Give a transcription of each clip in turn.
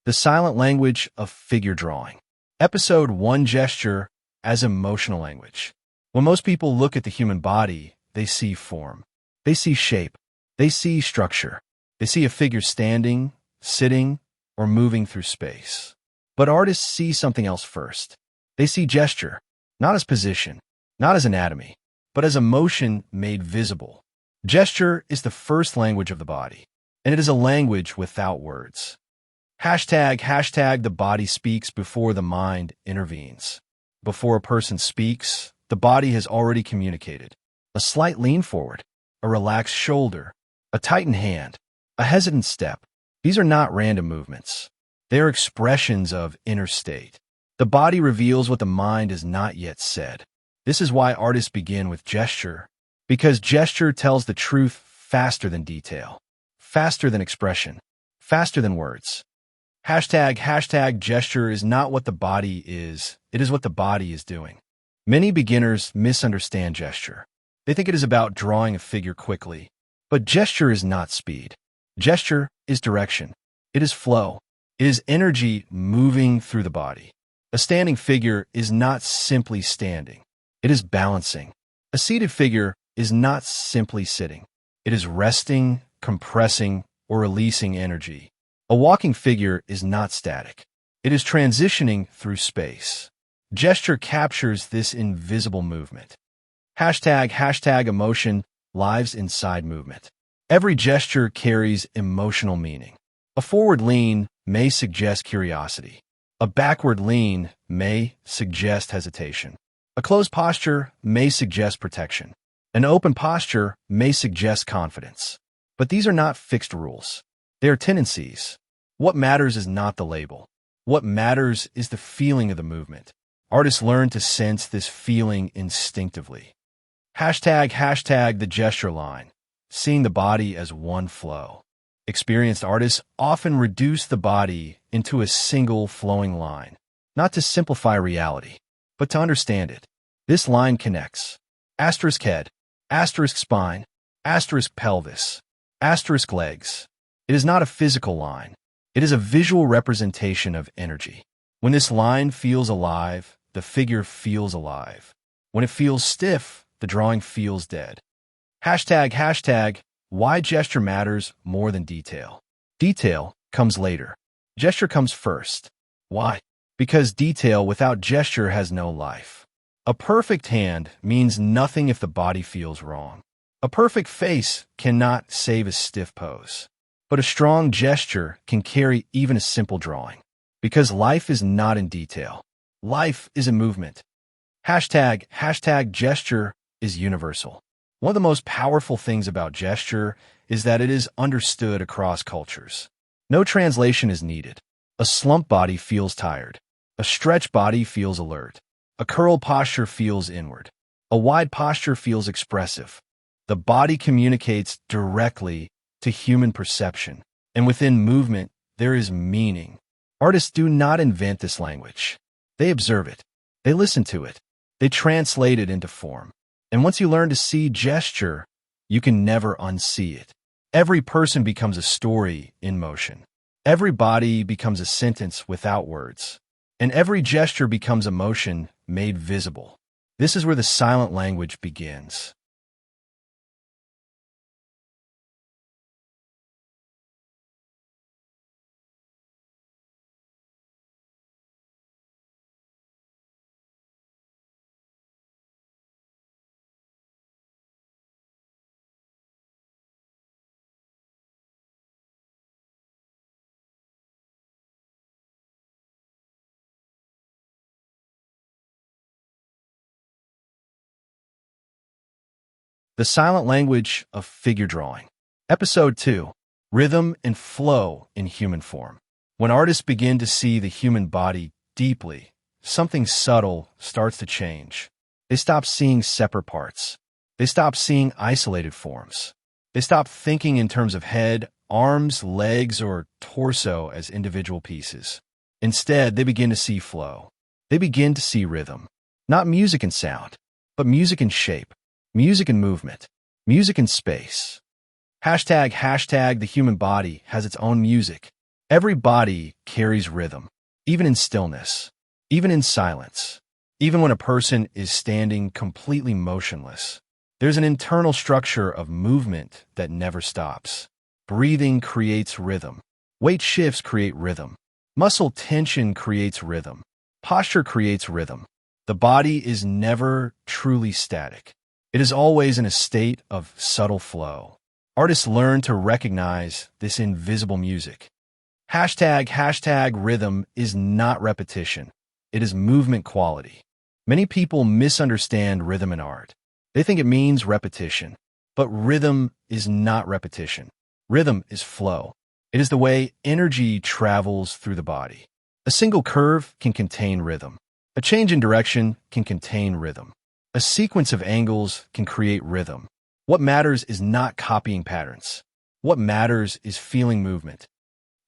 The silent language of figure drawing. Episode 1: Gesture as emotional language. When most people look at the human body, they see form. They see shape. They see structure. They see a figure standing, sitting, or moving through space. But artists see something else first. They see gesture, not as position, not as anatomy, but as emotion made visible. Gesture is the first language of the body, and it is a language without words. Hashtag the body speaks before the mind intervenes. Before a person speaks, the body has already communicated. A slight lean forward, a relaxed shoulder, a tightened hand, a hesitant step. These are not random movements. They are expressions of inner state. The body reveals what the mind has not yet said. This is why artists begin with gesture, because gesture tells the truth faster than detail, faster than expression, faster than words. Hashtag gesture is not what the body is, it is what the body is doing. Many beginners misunderstand gesture. They think it is about drawing a figure quickly, but gesture is not speed. Gesture is direction. It is flow. It is energy moving through the body. A standing figure is not simply standing. It is balancing. A seated figure is not simply sitting. It is resting, compressing, or releasing energy. A walking figure is not static. It is transitioning through space. Gesture captures this invisible movement. Hashtag emotion lives inside movement. Every gesture carries emotional meaning. A forward lean may suggest curiosity. A backward lean may suggest hesitation. A closed posture may suggest protection. An open posture may suggest confidence. But these are not fixed rules. They are tendencies. What matters is not the label. What matters is the feeling of the movement. Artists learn to sense this feeling instinctively. Hashtag the gesture line, seeing the body as one flow. Experienced artists often reduce the body into a single flowing line, not to simplify reality, but to understand it. This line connects. Asterisk head, asterisk spine, asterisk pelvis, asterisk legs. It is not a physical line. It is a visual representation of energy. When this line feels alive, the figure feels alive. When it feels stiff, the drawing feels dead. Hashtag why gesture matters more than detail. Detail comes later. Gesture comes first. Why? Because detail without gesture has no life. A perfect hand means nothing if the body feels wrong. A perfect face cannot save a stiff pose. But a strong gesture can carry even a simple drawing. Because life is not in detail. Life is in movement. Hashtag gesture is universal. One of the most powerful things about gesture is that it is understood across cultures. No translation is needed. A slumped body feels tired. A stretched body feels alert. A curled posture feels inward. A wide posture feels expressive. The body communicates directly to human perception, and within movement, there is meaning. Artists do not invent this language. They observe it. They listen to it. They translate it into form. And once you learn to see gesture, you can never unsee it. Every person becomes a story in motion. Every body becomes a sentence without words. And every gesture becomes emotion made visible. This is where the silent language begins. The silent language of figure drawing. Episode 2: Rhythm and flow in human form. When artists begin to see the human body deeply, something subtle starts to change. They stop seeing separate parts. They stop seeing isolated forms. They stop thinking in terms of head, arms, legs, or torso as individual pieces. Instead, they begin to see flow. They begin to see rhythm. Not music and sound, but music and shape. Music and movement. Music and space. Hashtag the human body has its own music. Every body carries rhythm, even in stillness, even in silence, even when a person is standing completely motionless. There's an internal structure of movement that never stops. Breathing creates rhythm. Weight shifts create rhythm. Muscle tension creates rhythm. Posture creates rhythm. The body is never truly static. It is always in a state of subtle flow. Artists learn to recognize this invisible music. Hashtag rhythm is not repetition. It is movement quality. Many people misunderstand rhythm in art. They think it means repetition. But rhythm is not repetition. Rhythm is flow. It is the way energy travels through the body. A single curve can contain rhythm. A change in direction can contain rhythm. A sequence of angles can create rhythm. What matters is not copying patterns. What matters is feeling movement.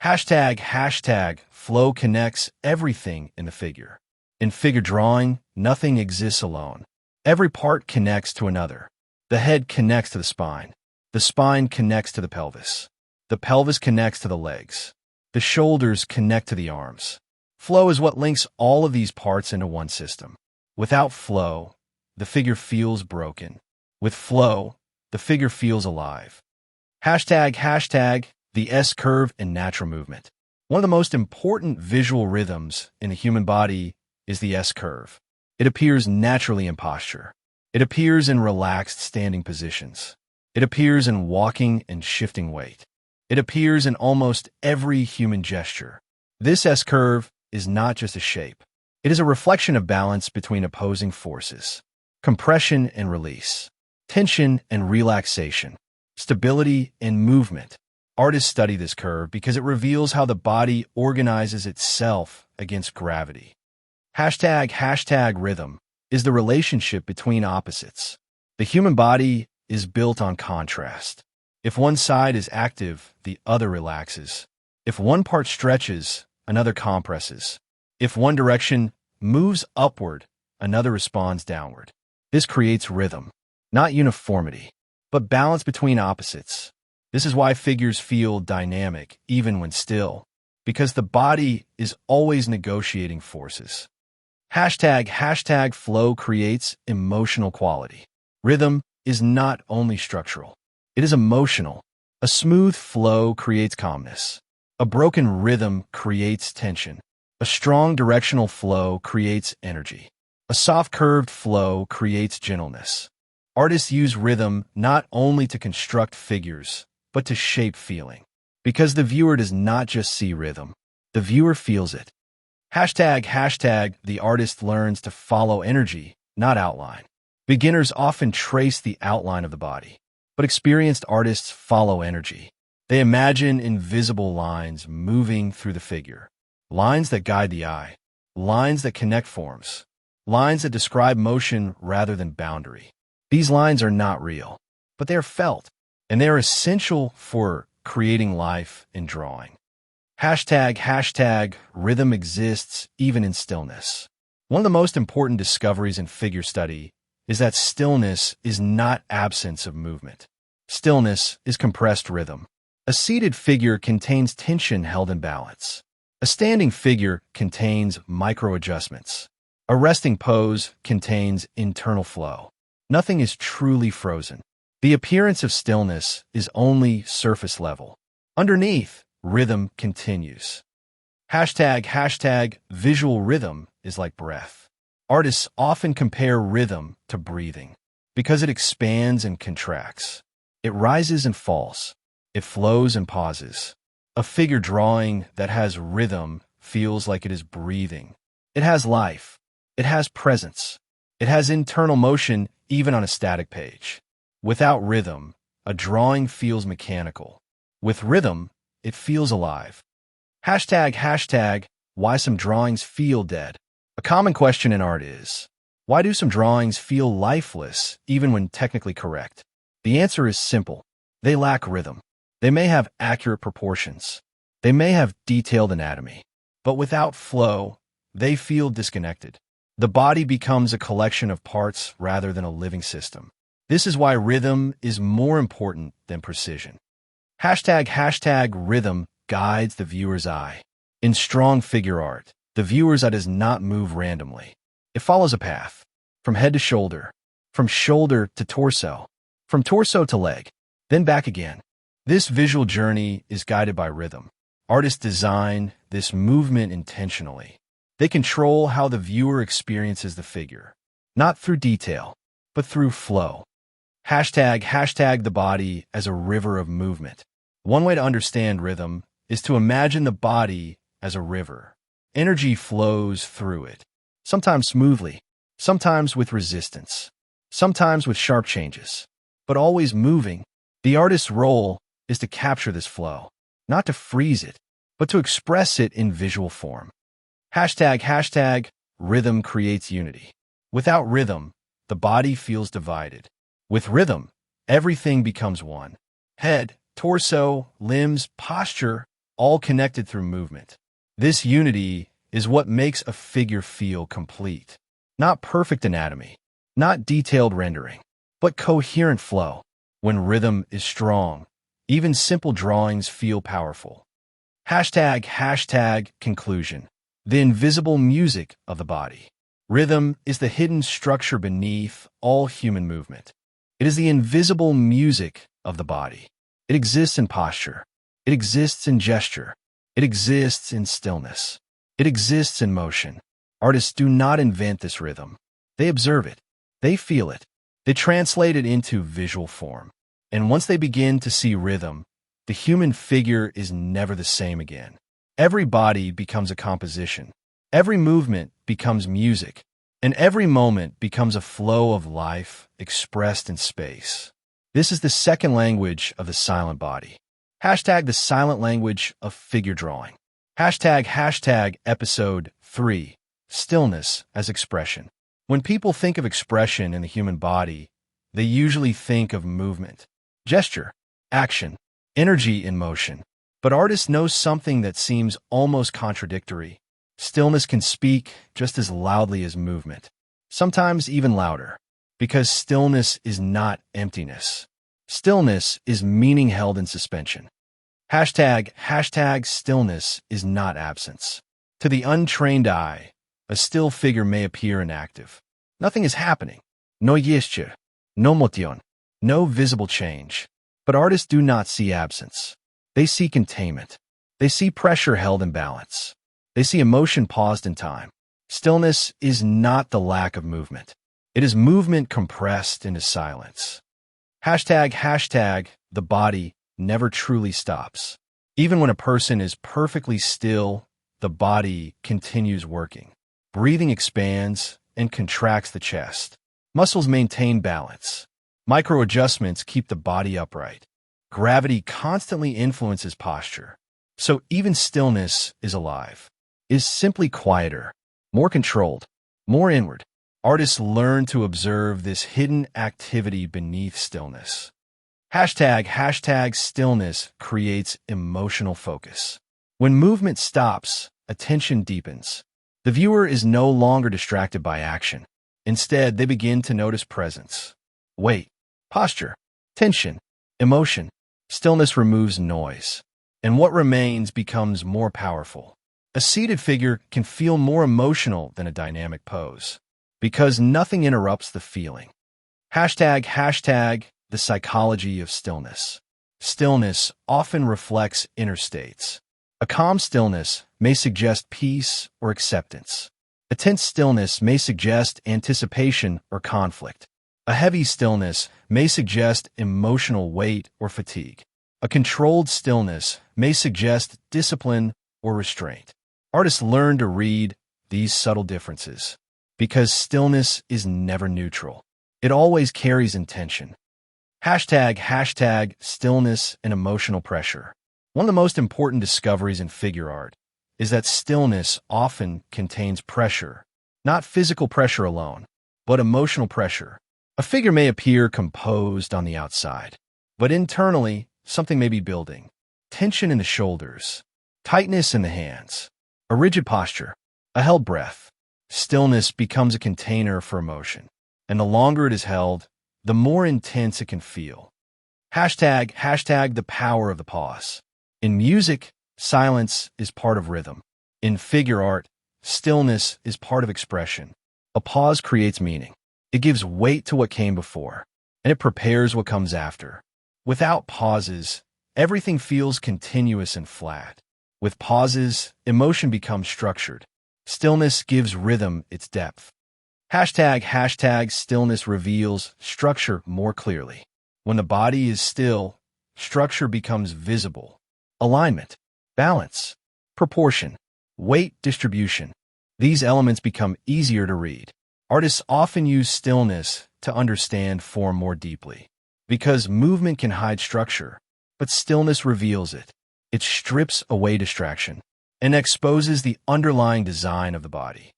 Hashtag flow connects everything in the figure. In figure drawing, nothing exists alone. Every part connects to another. The head connects to the spine. The spine connects to the pelvis. The pelvis connects to the legs. The shoulders connect to the arms. Flow is what links all of these parts into one system. Without flow, the figure feels broken. With flow, the figure feels alive. Hashtag the S-curve in natural movement. One of the most important visual rhythms in the human body is the S-curve. It appears naturally in posture. It appears in relaxed standing positions. It appears in walking and shifting weight. It appears in almost every human gesture. This S-curve is not just a shape. It is a reflection of balance between opposing forces. Compression and release. Tension and relaxation. Stability and movement. Artists study this curve because it reveals how the body organizes itself against gravity. Hashtag rhythm is the relationship between opposites. The human body is built on contrast. If one side is active, the other relaxes. If one part stretches, another compresses. If one direction moves upward, another responds downward. This creates rhythm, not uniformity, but balance between opposites. This is why figures feel dynamic even when still, because the body is always negotiating forces. Hashtag flow creates emotional quality. Rhythm is not only structural. It is emotional. A smooth flow creates calmness. A broken rhythm creates tension. A strong directional flow creates energy. A soft curved flow creates gentleness. Artists use rhythm not only to construct figures, but to shape feeling. Because the viewer does not just see rhythm, the viewer feels it. Hashtag the artist learns to follow energy, not outline. Beginners often trace the outline of the body, but experienced artists follow energy. They imagine invisible lines moving through the figure. Lines that guide the eye. Lines that connect forms. Lines that describe motion rather than boundary. These lines are not real, but they are felt, and they are essential for creating life in drawing. Hashtag rhythm exists even in stillness. One of the most important discoveries in figure study is that stillness is not absence of movement. Stillness is compressed rhythm. A seated figure contains tension held in balance. A standing figure contains micro-adjustments. A resting pose contains internal flow. Nothing is truly frozen. The appearance of stillness is only surface level. Underneath, rhythm continues. Hashtag visual rhythm is like breath. Artists often compare rhythm to breathing because it expands and contracts. It rises and falls. It flows and pauses. A figure drawing that has rhythm feels like it is breathing. It has life. It has presence. It has internal motion even on a static page. Without rhythm, a drawing feels mechanical. With rhythm, it feels alive. Hashtag why some drawings feel dead. A common question in art is, why do some drawings feel lifeless even when technically correct? The answer is simple. They lack rhythm. They may have accurate proportions. They may have detailed anatomy. But without flow, they feel disconnected. The body becomes a collection of parts rather than a living system. This is why rhythm is more important than precision. Hashtag rhythm guides the viewer's eye. In strong figure art, the viewer's eye does not move randomly. It follows a path, from head to shoulder, from shoulder to torso, from torso to leg, then back again. This visual journey is guided by rhythm. Artists design this movement intentionally. They control how the viewer experiences the figure, not through detail, but through flow. Hashtag the body as a river of movement. One way to understand rhythm is to imagine the body as a river. Energy flows through it, sometimes smoothly, sometimes with resistance, sometimes with sharp changes, but always moving. The artist's role is to capture this flow, not to freeze it, but to express it in visual form. Hashtag rhythm creates unity. Without rhythm, the body feels divided. With rhythm, everything becomes one. Head, torso, limbs, posture, all connected through movement. This unity is what makes a figure feel complete. Not perfect anatomy, not detailed rendering, but coherent flow. When rhythm is strong, even simple drawings feel powerful. Hashtag conclusion. The invisible music of the body. Rhythm is the hidden structure beneath all human movement. It is the invisible music of the body. It exists in posture. It exists in gesture. It exists in stillness. It exists in motion. Artists do not invent this rhythm. They observe it. They feel it. They translate it into visual form. And once they begin to see rhythm, the human figure is never the same again. Every body becomes a composition. Every movement becomes music. And every moment becomes a flow of life expressed in space. This is the second language of the silent body. Hashtag the silent language of figure drawing. Hashtag episode 3, stillness as expression. When people think of expression in the human body, they usually think of movement, gesture, action, energy in motion. But artists know something that seems almost contradictory. Stillness can speak just as loudly as movement, sometimes even louder, because stillness is not emptiness. Stillness is meaning held in suspension. Hashtag stillness is not absence. To the untrained eye, a still figure may appear inactive. Nothing is happening. No gesture, no motion, no visible change. But artists do not see absence. They see containment. They see pressure held in balance. They see emotion paused in time. Stillness is not the lack of movement. It is movement compressed into silence. Hashtag the body never truly stops. Even when a person is perfectly still, the body continues working. Breathing expands and contracts the chest. Muscles maintain balance. Micro adjustments keep the body upright. Gravity constantly influences posture. So even stillness is alive, is simply quieter, more controlled, more inward. Artists learn to observe this hidden activity beneath stillness. Hashtag stillness creates emotional focus. When movement stops, attention deepens. The viewer is no longer distracted by action. Instead, they begin to notice presence, weight, posture, tension, emotion. Stillness removes noise, and what remains becomes more powerful. A seated figure can feel more emotional than a dynamic pose, because nothing interrupts the feeling. Hashtag the psychology of stillness. Stillness often reflects inner states. A calm stillness may suggest peace or acceptance. A tense stillness may suggest anticipation or conflict. A heavy stillness may suggest emotional weight or fatigue. A controlled stillness may suggest discipline or restraint. Artists learn to read these subtle differences because stillness is never neutral. It always carries intention. Hashtag stillness and emotional pressure. One of the most important discoveries in figure art is that stillness often contains pressure, not physical pressure alone, but emotional pressure. A figure may appear composed on the outside, but internally, something may be building. Tension in the shoulders, tightness in the hands, a rigid posture, a held breath. Stillness becomes a container for emotion, and the longer it is held, the more intense it can feel. Hashtag the power of the pause. In music, Silence is part of rhythm. In figure art, stillness is part of expression. A pause creates meaning. It gives weight to what came before, and it prepares what comes after. Without pauses, everything feels continuous and flat. With pauses, emotion becomes structured. Stillness gives rhythm its depth. Hashtag stillness reveals structure more clearly. When the body is still, structure becomes visible. Alignment, balance, proportion, weight distribution. These elements become easier to read. Artists often use stillness to understand form more deeply. Because movement can hide structure, but stillness reveals it. It strips away distraction and exposes the underlying design of the body.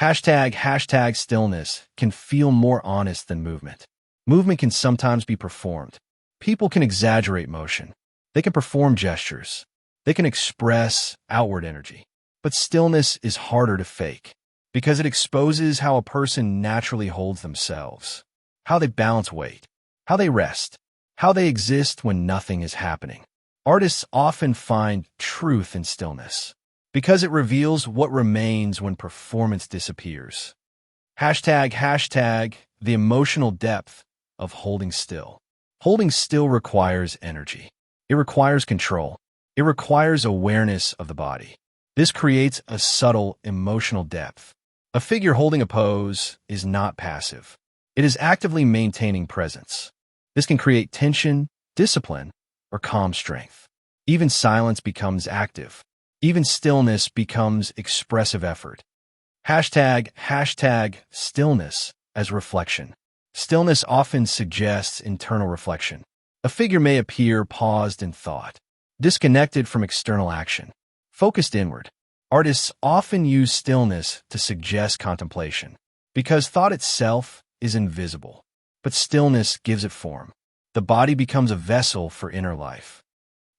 Hashtag stillness can feel more honest than movement. Movement can sometimes be performed. People can exaggerate motion. They can perform gestures. They can express outward energy. But stillness is harder to fake because it exposes how a person naturally holds themselves, how they balance weight, how they rest, how they exist when nothing is happening. Artists often find truth in stillness because it reveals what remains when performance disappears. Hashtag the emotional depth of holding still. Holding still requires energy. It requires control. It requires awareness of the body. This creates a subtle emotional depth. A figure holding a pose is not passive. It is actively maintaining presence. This can create tension, discipline, or calm strength. Even silence becomes active. Even stillness becomes expressive effort. Hashtag stillness as reflection. Stillness often suggests internal reflection. A figure may appear paused in thought, disconnected from external action, focused inward. Artists often use stillness to suggest contemplation because thought itself is invisible, but stillness gives it form. The body becomes a vessel for inner life.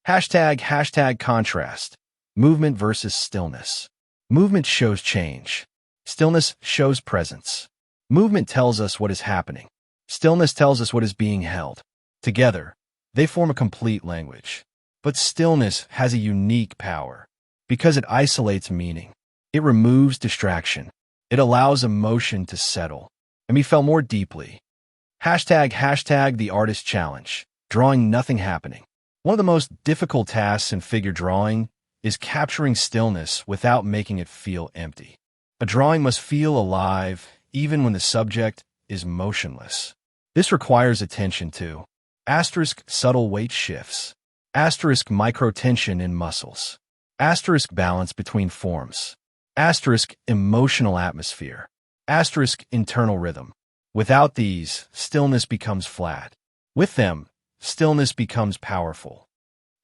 Hashtag contrast. Movement versus stillness. Movement shows change. Stillness shows presence. Movement tells us what is happening. Stillness tells us what is being held. Together, they form a complete language. But stillness has a unique power because it isolates meaning. It removes distraction. It allows emotion to settle and be felt more deeply. Hashtag the artist challenge. Drawing nothing happening. One of the most difficult tasks in figure drawing is capturing stillness without making it feel empty. A drawing must feel alive even when the subject is motionless. This requires attention to subtle weight shifts, micro tension in muscles, balance between forms, emotional atmosphere, internal rhythm. Without these, stillness becomes flat. With them, stillness becomes powerful.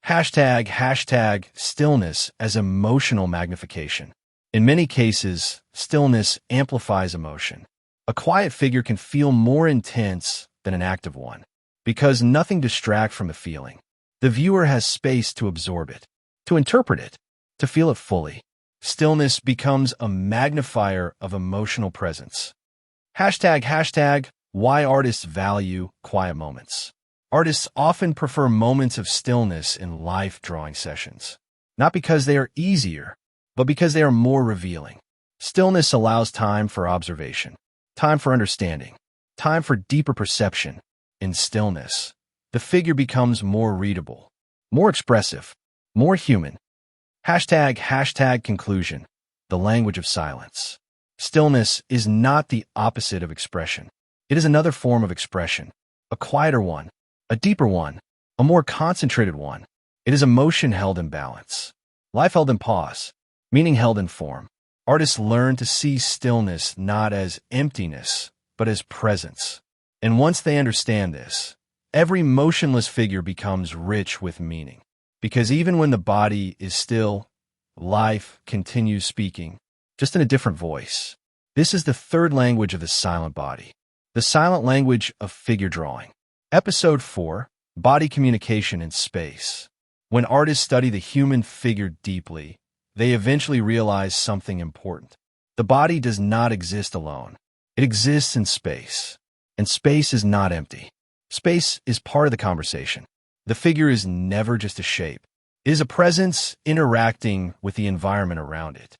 Hashtag stillness as emotional magnification. In many cases, stillness amplifies emotion. A quiet figure can feel more intense than an active one because nothing distracts from the feeling. The viewer has space to absorb it, to interpret it, to feel it fully. Stillness becomes a magnifier of emotional presence. Hashtag why artists value quiet moments. Artists often prefer moments of stillness in life drawing sessions, not because they are easier, but because they are more revealing. Stillness allows time for observation, time for understanding, time for deeper perception. In stillness, the figure becomes more readable, more expressive, more human. Hashtag conclusion, the language of silence. Stillness is not the opposite of expression. It is another form of expression, a quieter one, a deeper one, a more concentrated one. It is emotion held in balance, life held in pause, meaning held in form. Artists learn to see stillness not as emptiness, but as presence. And once they understand this, every motionless figure becomes rich with meaning. Because even when the body is still, life continues speaking, just in a different voice. This is the third language of the silent body, the silent language of figure drawing. Episode 4, Body Communication in Space. When artists study the human figure deeply, they eventually realize something important. The body does not exist alone. It exists in space. And space is not empty. Space is part of the conversation. The figure is never just a shape. It is a presence interacting with the environment around it.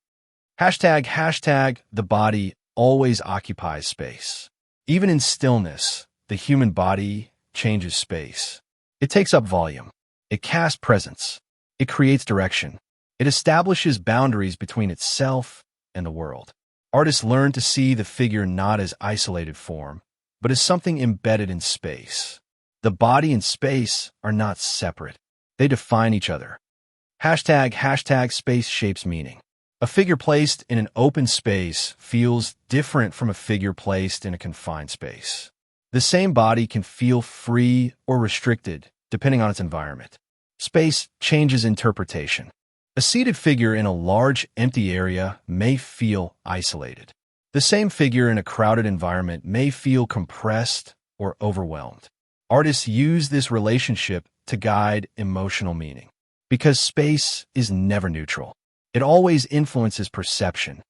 Hashtag the body always occupies space. Even in stillness, the human body changes space. It takes up volume. It casts presence. It creates direction. It establishes boundaries between itself and the world. Artists learn to see the figure not as isolated form, but as something embedded in space. The body and space are not separate. They define each other. Hashtag space shapes meaning. A figure placed in an open space feels different from a figure placed in a confined space. The same body can feel free or restricted depending on its environment. Space changes interpretation. A seated figure in a large, empty area may feel isolated. The same figure in a crowded environment may feel compressed or overwhelmed. Artists use this relationship to guide emotional meaning. Because space is never neutral. It always influences perception.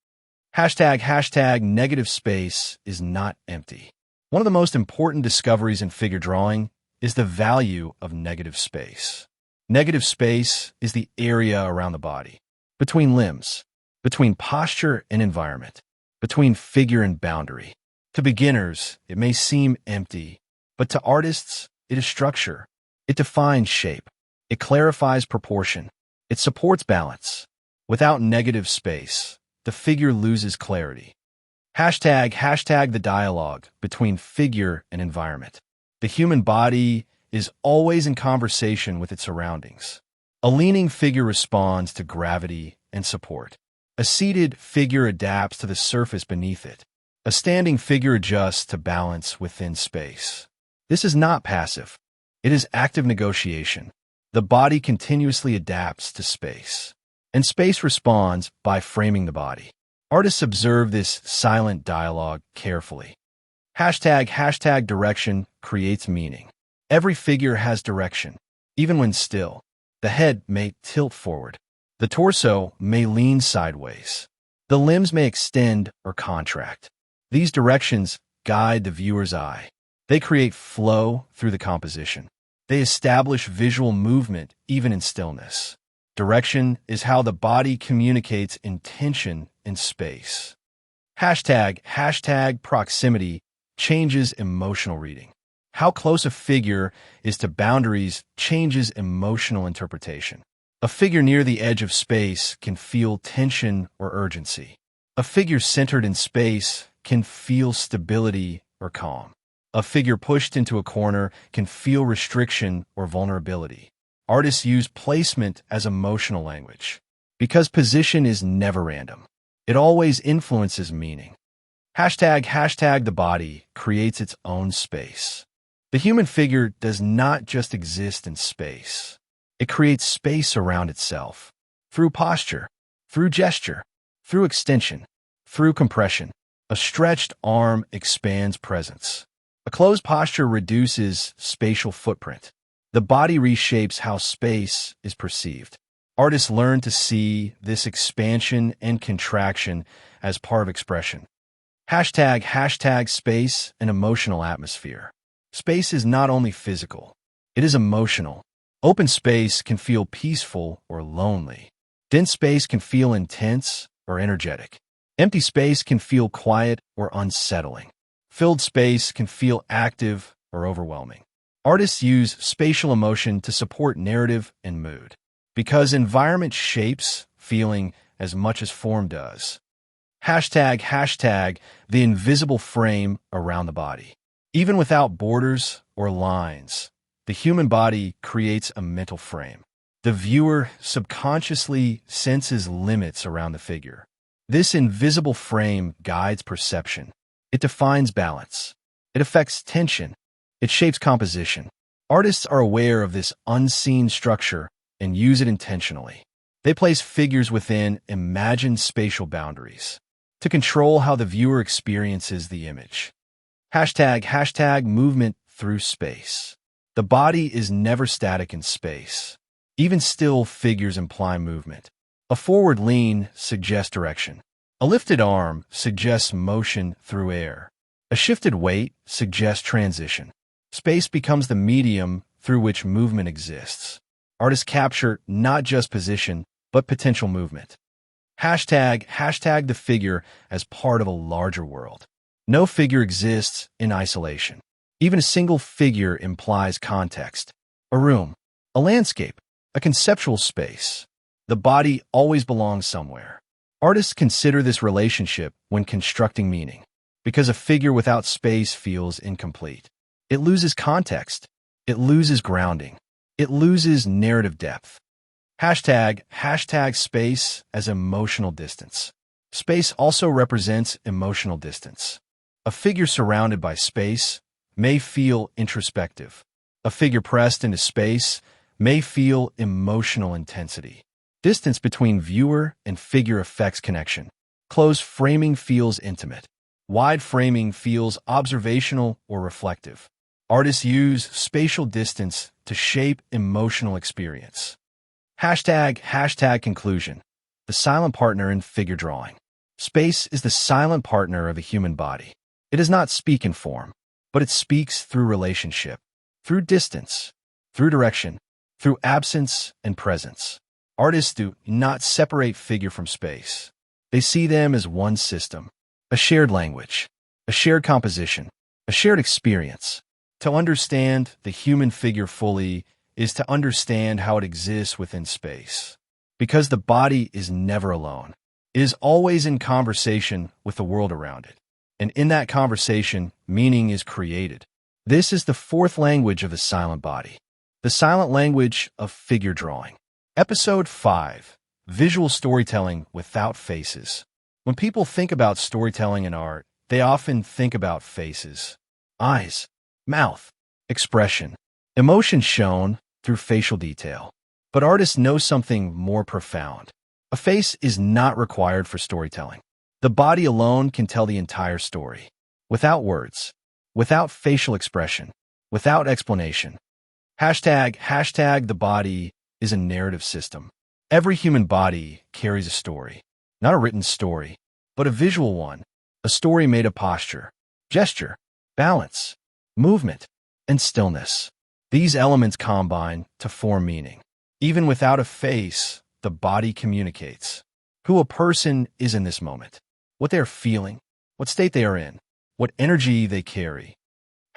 Hashtag negative space is not empty. One of the most important discoveries in figure drawing is the value of negative space. Negative space is the area around the body, between limbs, between posture and environment, between figure and boundary. To beginners, it may seem empty, but to artists, it is structure. It defines shape. It clarifies proportion. It supports balance. Without negative space, the figure loses clarity. Hashtag the dialogue between figure and environment. The human body is always in conversation with its surroundings. A leaning figure responds to gravity and support. A seated figure adapts to the surface beneath it. A standing figure adjusts to balance within space. This is not passive. It is active negotiation. The body continuously adapts to space, and space responds by framing the body. Artists observe this silent dialogue carefully. Hashtag direction creates meaning. Every figure has direction, even when still. The head may tilt forward. The torso may lean sideways. The limbs may extend or contract. These directions guide the viewer's eye. They create flow through the composition. They establish visual movement even in stillness. Direction is how the body communicates intention in space. Hashtag proximity changes emotional reading. How close a figure is to boundaries changes emotional interpretation. A figure near the edge of space can feel tension or urgency. A figure centered in space can feel stability or calm. A figure pushed into a corner can feel restriction or vulnerability. Artists use placement as emotional language. Because position is never random. It always influences meaning. Hashtag the body creates its own space. The human figure does not just exist in space. It creates space around itself. Through posture, through gesture, through extension, through compression. A stretched arm expands presence. A closed posture reduces spatial footprint. The body reshapes how space is perceived. Artists learn to see this expansion and contraction as part of expression. Hashtag space and emotional atmosphere. Space is not only physical, it is emotional. Open space can feel peaceful or lonely. Dense space can feel intense or energetic. Empty space can feel quiet or unsettling. Filled space can feel active or overwhelming. Artists use spatial emotion to support narrative and mood, because environment shapes feeling as much as form does. Hashtag the invisible frame around the body. Even without borders or lines, the human body creates a mental frame. The viewer subconsciously senses limits around the figure. This invisible frame guides perception. It defines balance. It affects tension. It shapes composition. Artists are aware of this unseen structure and use it intentionally. They place figures within imagined spatial boundaries to control how the viewer experiences the image. Hashtag movement through space. The body is never static in space. Even still figures imply movement. A forward lean suggests direction. A lifted arm suggests motion through air. A shifted weight suggests transition. Space becomes the medium through which movement exists. Artists capture not just position, but potential movement. Hashtag the figure as part of a larger world. No figure exists in isolation. Even a single figure implies context. A room, a landscape, a conceptual space. The body always belongs somewhere. Artists consider this relationship when constructing meaning, because a figure without space feels incomplete. It loses context. It loses grounding. It loses narrative depth. Hashtag space as emotional distance. Space also represents emotional distance. A figure surrounded by space may feel introspective. A figure pressed into space may feel emotional intensity. Distance between viewer and figure affects connection. Close framing feels intimate. Wide framing feels observational or reflective. Artists use spatial distance to shape emotional experience. Hashtag conclusion. The silent partner in figure drawing. Space is the silent partner of a human body. It does not speak in form, but it speaks through relationship, through distance, through direction, through absence and presence. Artists do not separate figure from space. They see them as one system, a shared language, a shared composition, a shared experience. To understand the human figure fully is to understand how it exists within space. Because the body is never alone. It is always in conversation with the world around it. And in that conversation, meaning is created. This is the fourth language of the silent body, the silent language of figure drawing. Episode 5, Visual Storytelling Without Faces. When people think about storytelling in art, they often think about faces, eyes, mouth, expression, emotion shown through facial detail. But artists know something more profound. A face is not required for storytelling. The body alone can tell the entire story. Without words, without facial expression, without explanation. Hashtag the body is a narrative system. Every human body carries a story. Not a written story, but a visual one. A story made of posture, gesture, balance, movement, and stillness. These elements combine to form meaning. Even without a face, the body communicates who a person is in this moment, what they are feeling, what state they are in, what energy they carry.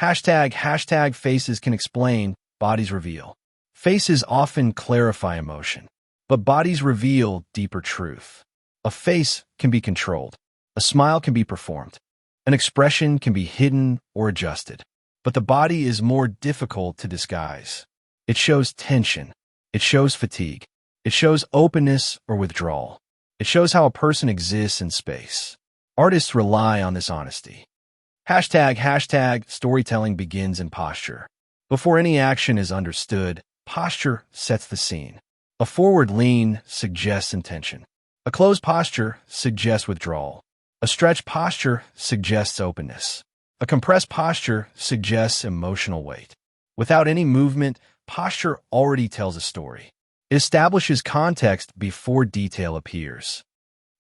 Hashtag faces can explain, bodies reveal. Faces often clarify emotion, but bodies reveal deeper truth. A face can be controlled. A smile can be performed. An expression can be hidden or adjusted. But the body is more difficult to disguise. It shows tension. It shows fatigue. It shows openness or withdrawal. It shows how a person exists in space. Artists rely on this honesty. Hashtag storytelling begins in posture. Before any action is understood, posture sets the scene. A forward lean suggests intention. A closed posture suggests withdrawal. A stretched posture suggests openness. A compressed posture suggests emotional weight. Without any movement, posture already tells a story. It establishes context before detail appears.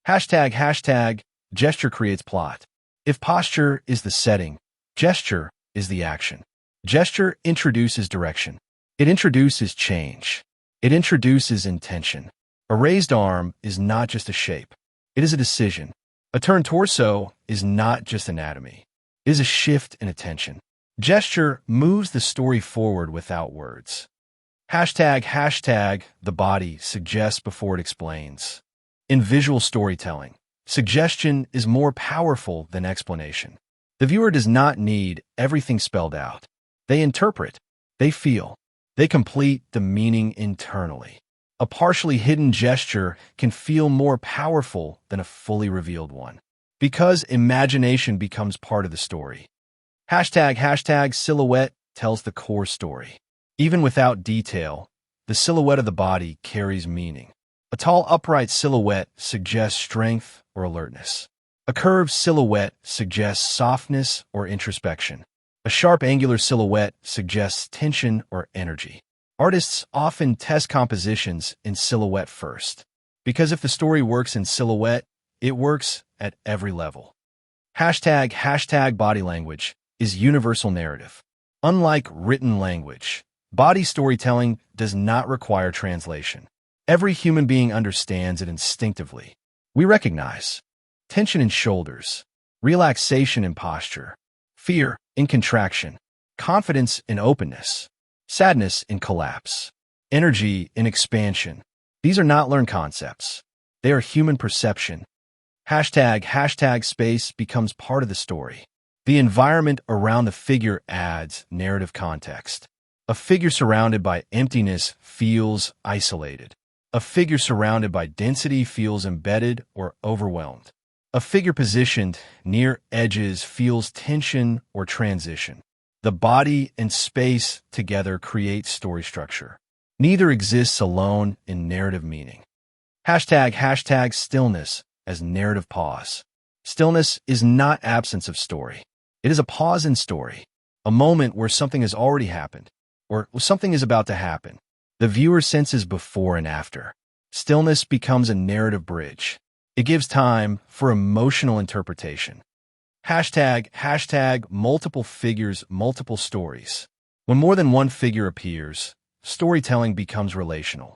Hashtag gesture creates plot. If posture is the setting, gesture is the action. Gesture introduces direction. It introduces change. It introduces intention. A raised arm is not just a shape. It is a decision. A turned torso is not just anatomy. It is a shift in attention. Gesture moves the story forward without words. Hashtag the body suggests before it explains. In visual storytelling, suggestion is more powerful than explanation. The viewer does not need everything spelled out. They interpret. They feel. They complete the meaning internally. A partially hidden gesture can feel more powerful than a fully revealed one, because imagination becomes part of the story. Hashtag silhouette tells the core story. Even without detail, the silhouette of the body carries meaning. A tall, upright silhouette suggests strength or alertness. A curved silhouette suggests softness or introspection. A sharp, angular silhouette suggests tension or energy. Artists often test compositions in silhouette first, because if the story works in silhouette, it works at every level. Hashtag body language is universal narrative. Unlike written language, Body storytelling does not require translation. Every human being understands it instinctively. We recognize tension in shoulders, relaxation in posture, fear in contraction, confidence in openness, sadness in collapse, energy in expansion. These are not learned concepts. They are human perception. Hashtag space becomes part of the story. The environment around the figure adds narrative context. A figure surrounded by emptiness feels isolated. A figure surrounded by density feels embedded or overwhelmed. A figure positioned near edges feels tension or transition. The body and space together create story structure. Neither exists alone in narrative meaning. Hashtag stillness as narrative pause. Stillness is not absence of story. It is a pause in story, a moment where something has already happened, or something is about to happen. The viewer senses before and after. Stillness becomes a narrative bridge. It gives time for emotional interpretation. Hashtag multiple figures, multiple stories. When more than one figure appears, storytelling becomes relational.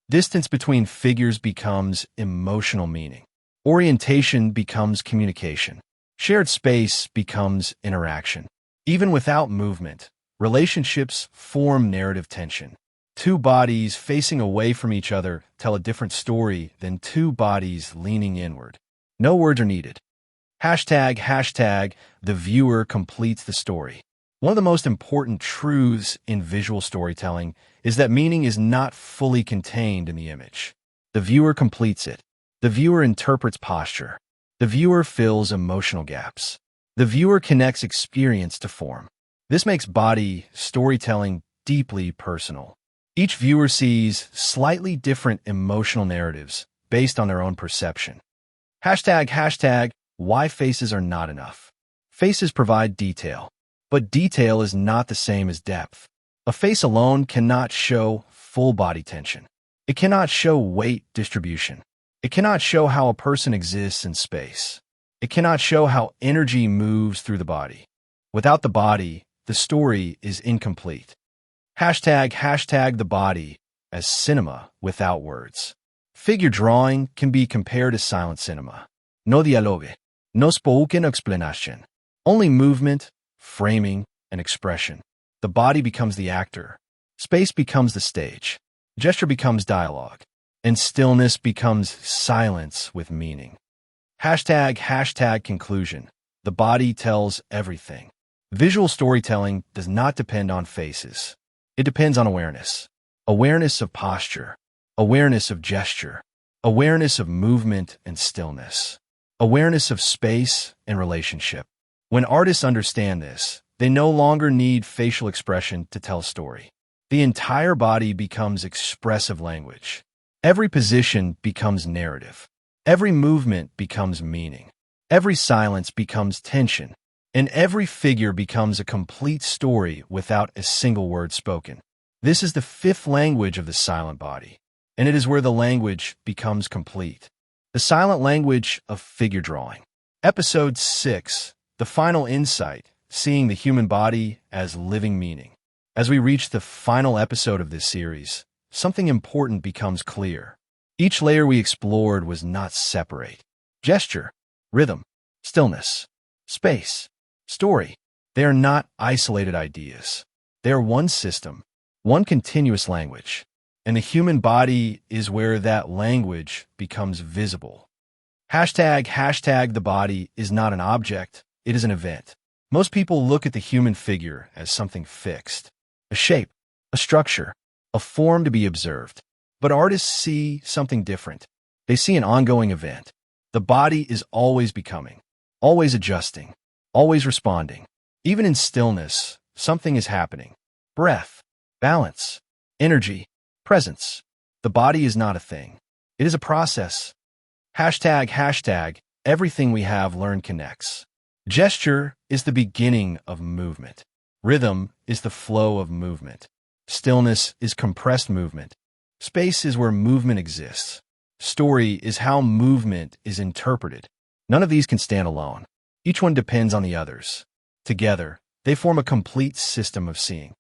Distance between figures becomes emotional meaning. Orientation becomes communication. Shared space becomes interaction. Even without movement, relationships form narrative tension. Two bodies facing away from each other tell a different story than two bodies leaning inward. No words are needed. Hashtag the viewer completes the story. One of the most important truths in visual storytelling is that meaning is not fully contained in the image. The viewer completes it. The viewer interprets posture. The viewer fills emotional gaps. The viewer connects experience to form. This makes body storytelling deeply personal. Each viewer sees slightly different emotional narratives based on their own perception. Hashtag why faces are not enough. Faces provide detail, but detail is not the same as depth. A face alone cannot show full body tension. It cannot show weight distribution. It cannot show how a person exists in space. It cannot show how energy moves through the body. Without the body, the story is incomplete. Hashtag the body as cinema without words. Figure drawing can be compared to silent cinema. No dialogue, no spoken explanation. Only movement, framing, and expression. The body becomes the actor. Space becomes the stage. Gesture becomes dialogue. And stillness becomes silence with meaning. Hashtag conclusion. The body tells everything. Visual storytelling does not depend on faces. It depends on awareness. Awareness of posture. Awareness of gesture. Awareness of movement and stillness. Awareness of space and relationship. When artists understand this, they no longer need facial expression to tell a story. The entire body becomes expressive language. Every position becomes narrative. Every movement becomes meaning. Every silence becomes tension. And every figure becomes a complete story without a single word spoken. This is the fifth language of the silent body, and it is where the language becomes complete. The silent language of figure drawing. Episode 6, the final insight, seeing the human body as living meaning. As we reach the final episode of this series, something important becomes clear. Each layer we explored was not separate. Gesture, rhythm, stillness, space, story. They are not isolated ideas. They are one system, one continuous language. And the human body is where that language becomes visible. Hashtag the body is not an object, it is an event. Most people look at the human figure as something fixed. A shape, a structure, a form to be observed. But artists see something different. They see an ongoing event. The body is always becoming, always adjusting, always responding. Even in stillness, something is happening. Breath, balance, energy, presence. The body is not a thing. It is a process. Hashtag everything we have learned connects. Gesture is the beginning of movement. Rhythm is the flow of movement. Stillness is compressed movement. Space is where movement exists. Story is how movement is interpreted. None of these can stand alone. Each one depends on the others. Together, they form a complete system of seeing.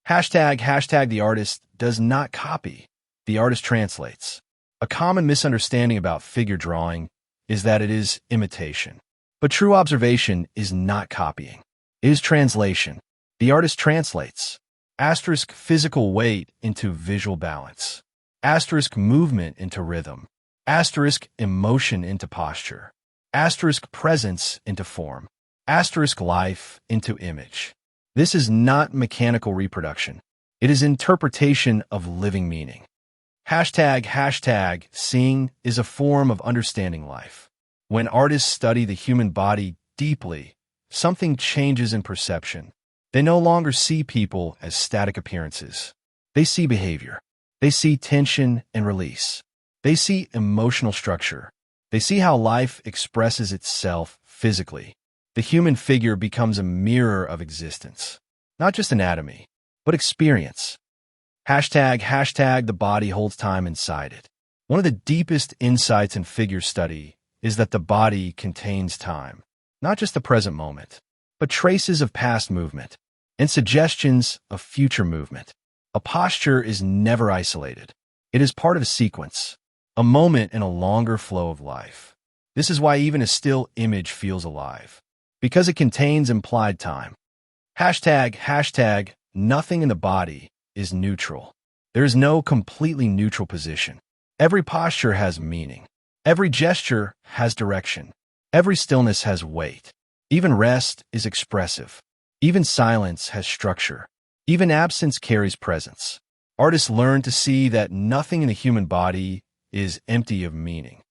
Hashtag the artist does not copy. The artist translates. A common misunderstanding about figure drawing is that it is imitation. But true observation is not copying. It is translation. The artist translates. Asterisk physical weight into visual balance. Asterisk movement into rhythm. Asterisk emotion into posture. Asterisk presence into form. Asterisk life into image. This is not mechanical reproduction. It is interpretation of living meaning. Hashtag seeing is a form of understanding life. When artists study the human body deeply, something changes in perception. They no longer see people as static appearances. They see behavior. They see tension and release. They see emotional structure. They see how life expresses itself physically. The human figure becomes a mirror of existence. Not just anatomy, but experience. Hashtag the body holds time inside it. One of the deepest insights in figure study is that the body contains time. Not just the present moment, but traces of past movement and suggestions of future movement. A posture is never isolated. It is part of a sequence, a moment in a longer flow of life. This is why even a still image feels alive, because it contains implied time. Hashtag nothing in the body is neutral. There is no completely neutral position. Every posture has meaning. Every gesture has direction. Every stillness has weight. Even rest is expressive. Even silence has structure. Even absence carries presence. Artists learn to see that nothing in the human body is empty of meaning.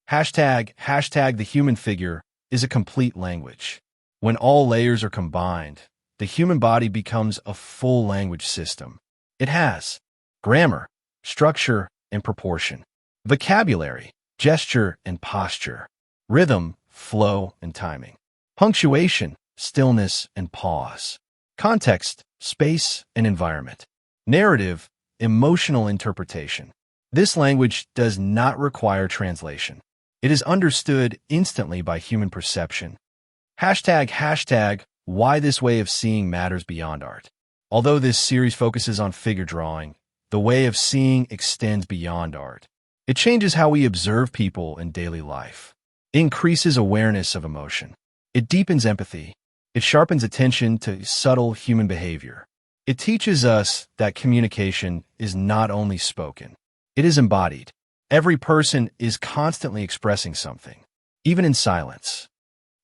Hashtag the human figure is a complete language. When all layers are combined, the human body becomes a full language system. It has grammar, structure, and proportion, vocabulary, gesture, and posture, rhythm, flow, and timing, punctuation, stillness, and pause, context, space, and environment, narrative, emotional interpretation. This language does not require translation. It is understood instantly by human perception. Hashtag why this way of seeing matters beyond art. Although this series focuses on figure drawing, the way of seeing extends beyond art. It changes how we observe people in daily life. It increases awareness of emotion. It deepens empathy. It sharpens attention to subtle human behavior. It teaches us that communication is not only spoken, it is embodied. Every person is constantly expressing something, even in silence.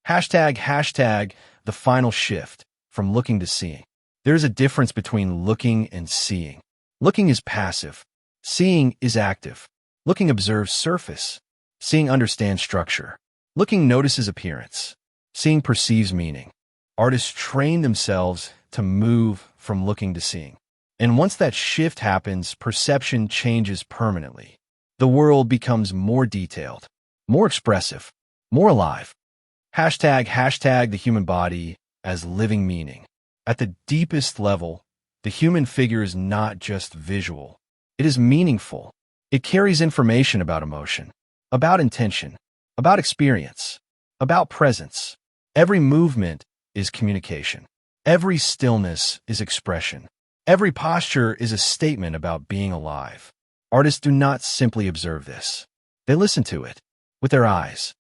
Hashtag the final shift from looking to seeing. There is a difference between looking and seeing. Looking is passive. Seeing is active. Looking observes surface. Seeing understands structure. Looking notices appearance. Seeing perceives meaning. Artists train themselves to move from looking to seeing. And once that shift happens, perception changes permanently. The world becomes more detailed, more expressive, more alive. Hashtag the human body as living meaning. At the deepest level, the human figure is not just visual. It is meaningful. It carries information about emotion, about intention, about experience, about presence. Every movement is communication. Every stillness is expression. Every posture is a statement about being alive. Artists do not simply observe this. They listen to it with their eyes.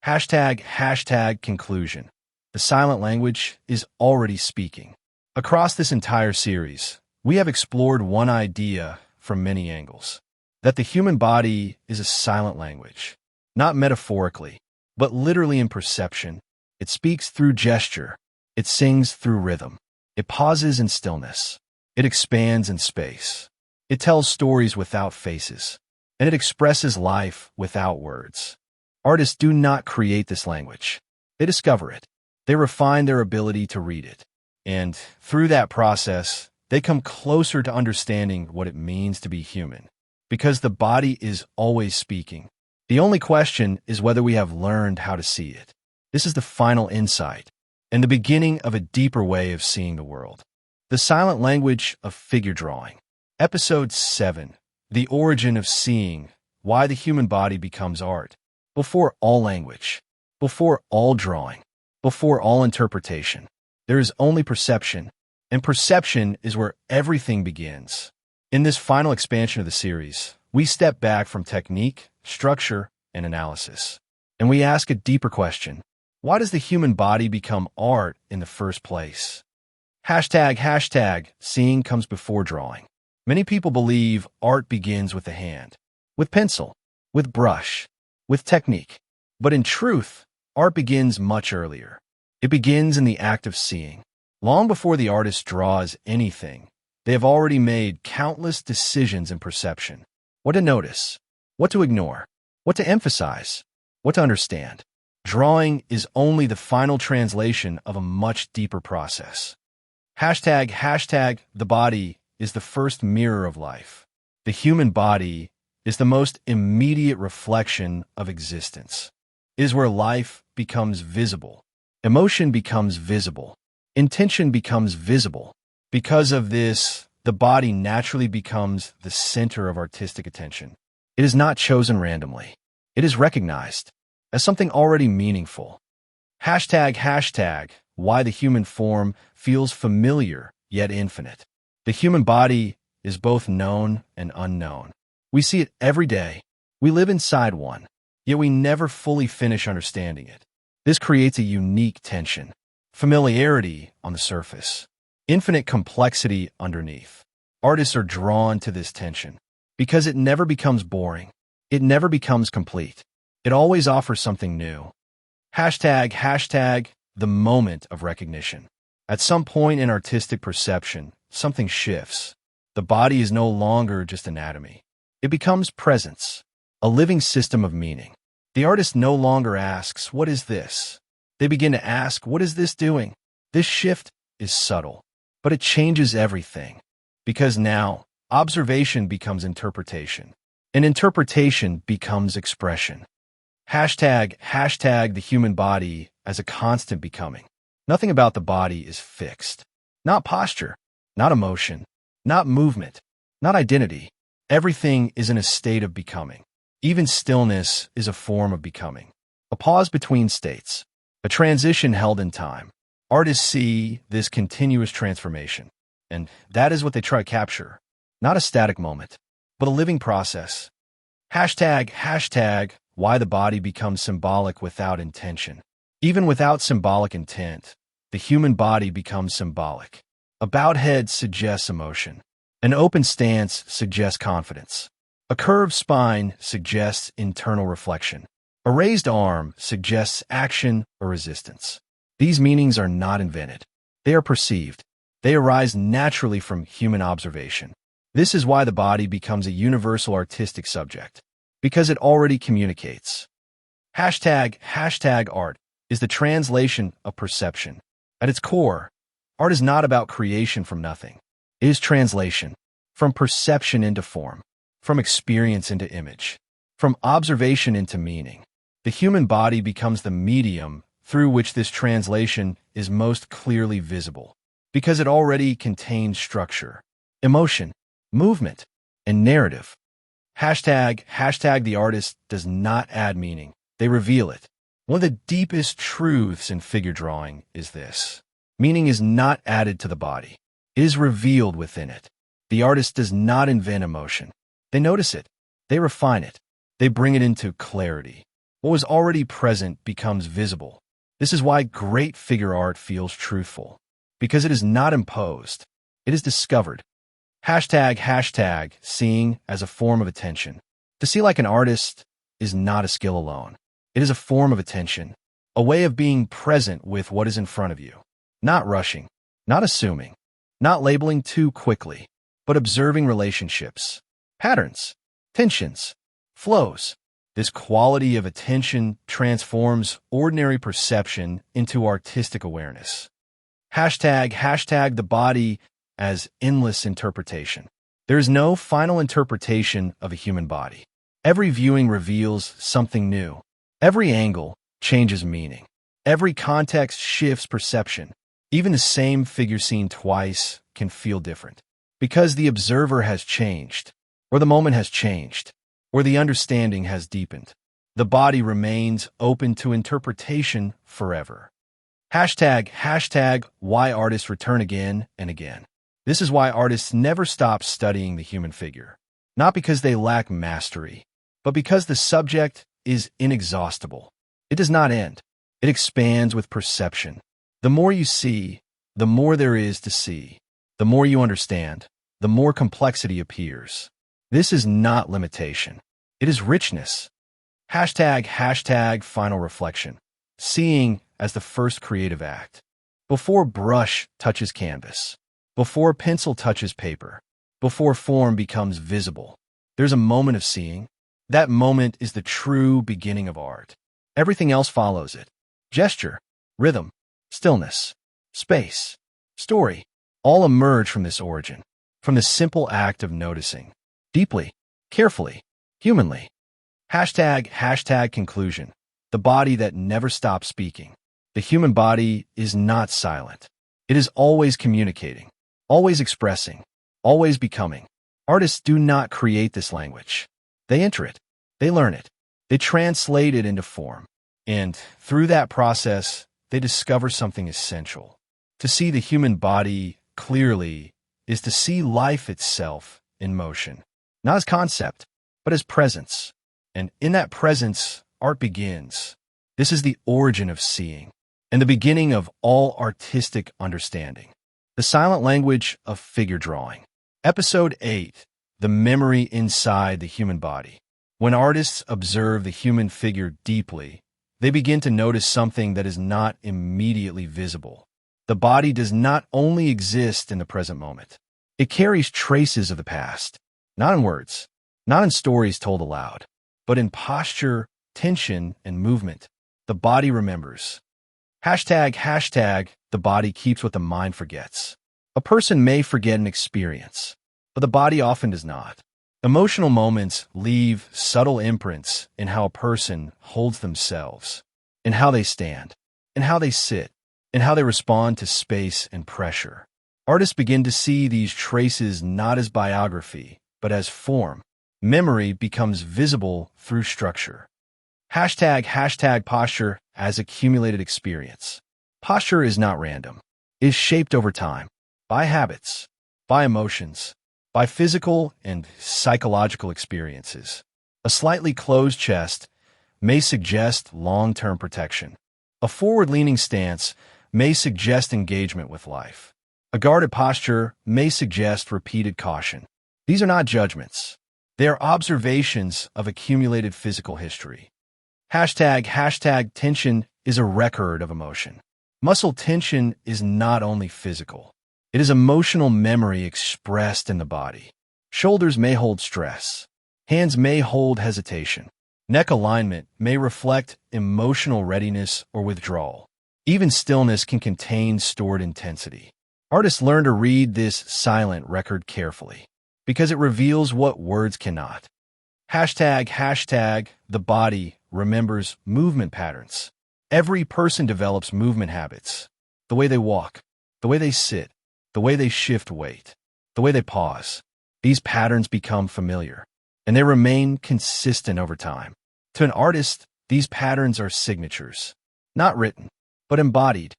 Hashtag conclusion. The silent language is already speaking. Across this entire series, we have explored one idea from many angles, that the human body is a silent language, not metaphorically, but literally in perception. It speaks through gesture. It sings through rhythm. It pauses in stillness. It expands in space. It tells stories without faces, and it expresses life without words. Artists do not create this language. They discover it. They refine their ability to read it. And through that process, they come closer to understanding what it means to be human. Because the body is always speaking. The only question is whether we have learned how to see it. This is the final insight, and the beginning of a deeper way of seeing the world. The silent language of figure drawing. Episode 7. The origin of seeing. Why the human body becomes art. Before all language, before all drawing, before all interpretation, there is only perception, And perception is where everything begins. In this final expansion of the series, we step back from technique, structure, and analysis. And we ask a deeper question. Why does the human body become art in the first place? Hashtag, seeing comes before drawing. Many people believe art begins with the hand, with pencil, with brush, with technique. But in truth, art begins much earlier. It begins in the act of seeing. Long before the artist draws anything, they have already made countless decisions in perception. What to notice, what to ignore, what to emphasize, what to understand. Drawing is only the final translation of a much deeper process. Hashtag, the body is the first mirror of life. The human body is the most immediate reflection of existence. It is where life becomes visible. Emotion becomes visible. Intention becomes visible. Because of this, the body naturally becomes the center of artistic attention. It is not chosen randomly. It is recognized as something already meaningful. Hashtag, why the human form feels familiar yet infinite. The human body is both known and unknown. We see it every day. We live inside one, yet we never fully finish understanding it. This creates a unique tension. Familiarity on the surface, infinite complexity underneath. Artists are drawn to this tension because it never becomes boring. It never becomes complete. It always offers something new. Hashtag, the moment of recognition. At some point in artistic perception, something shifts. The body is no longer just anatomy. It becomes presence, a living system of meaning. The artist no longer asks, "What is this?" They begin to ask, "What is this doing?" This shift is subtle, but it changes everything. Because now, observation becomes interpretation, and interpretation becomes expression. Hashtag, the human body as a constant becoming. Nothing about the body is fixed. Not posture, not emotion, not movement, not identity. Everything is in a state of becoming. Even stillness is a form of becoming. A pause between states. A transition held in time. Artists see this continuous transformation, and that is what they try to capture. Not a static moment, but a living process. Hashtag, why the body becomes symbolic without intention. Even without symbolic intent, the human body becomes symbolic. A bowed head suggests emotion. An open stance suggests confidence. A curved spine suggests internal reflection. A raised arm suggests action or resistance. These meanings are not invented. They are perceived. They arise naturally from human observation. This is why the body becomes a universal artistic subject, because it already communicates. Hashtag art is the translation of perception. At its core, art is not about creation from nothing. It is translation, from perception into form, from experience into image, from observation into meaning. The human body becomes the medium through which this translation is most clearly visible, because it already contains structure, emotion, movement, and narrative. Hashtag the artist does not add meaning. They reveal it. One of the deepest truths in figure drawing is this. Meaning is not added to the body. It is revealed within it. The artist does not invent emotion. They notice it. They refine it. They bring it into clarity. What was already present becomes visible. This is why great figure art feels truthful, because it is not imposed. It is discovered. Hashtag seeing as a form of attention. To see like an artist is not a skill alone. It is a form of attention, a way of being present with what is in front of you. Not rushing, not assuming, not labeling too quickly, but observing relationships, patterns, tensions, flows. This quality of attention transforms ordinary perception into artistic awareness. Hashtag the body as endless interpretation. There is no final interpretation of a human body. Every viewing reveals something new. Every angle changes meaning. Every context shifts perception. Even the same figure seen twice can feel different, because the observer has changed, or the moment has changed, or the understanding has deepened. The body remains open to interpretation forever. Hashtag why artists return again and again. This is why artists never stop studying the human figure. Not because they lack mastery, but because the subject is inexhaustible. It does not end. It expands with perception. The more you see, the more there is to see. The more you understand, the more complexity appears. This is not limitation. It is richness. Hashtag final reflection. Seeing as the first creative act. Before brush touches canvas. Before pencil touches paper. Before form becomes visible. There's a moment of seeing. That moment is the true beginning of art. Everything else follows it. Gesture, rhythm, stillness, space, story, all emerge from this origin, from the simple act of noticing. Deeply, carefully, humanly. Hashtag conclusion. The body that never stops speaking. The human body is not silent. It is always communicating, always expressing, always becoming. Artists do not create this language. They enter it. They learn it. They translate it into form. And through that process, they discover something essential. To see the human body clearly is to see life itself in motion, not as concept, but as presence. And in that presence, art begins. This is the origin of seeing, and the beginning of all artistic understanding. The silent language of figure drawing. Episode 8. The memory inside the human body. When artists observe the human figure deeply, they begin to notice something that is not immediately visible. The body does not only exist in the present moment. It carries traces of the past, not in words, not in stories told aloud, but in posture, tension, and movement. The body remembers. Hashtag the body keeps what the mind forgets. A person may forget an experience, but the body often does not. Emotional moments leave subtle imprints in how a person holds themselves, in how they stand, in how they sit, in how they respond to space and pressure. Artists begin to see these traces not as biography, but as form. Memory becomes visible through structure. Hashtag posture as accumulated experience. Posture is not random. It is shaped over time, by habits, by emotions, by physical and psychological experiences. A slightly closed chest may suggest long-term protection. A forward-leaning stance may suggest engagement with life. A guarded posture may suggest repeated caution. These are not judgments. They are observations of accumulated physical history. Hashtag tension is a record of emotion. Muscle tension is not only physical. It is emotional memory expressed in the body. Shoulders may hold stress. Hands may hold hesitation. Neck alignment may reflect emotional readiness or withdrawal. Even stillness can contain stored intensity. Artists learn to read this silent record carefully because it reveals what words cannot. Hashtag the body remembers movement patterns. Every person develops movement habits. The way they walk, the way they sit, the way they shift weight, the way they pause. These patterns become familiar, and they remain consistent over time. To an artist, these patterns are signatures, not written, but embodied.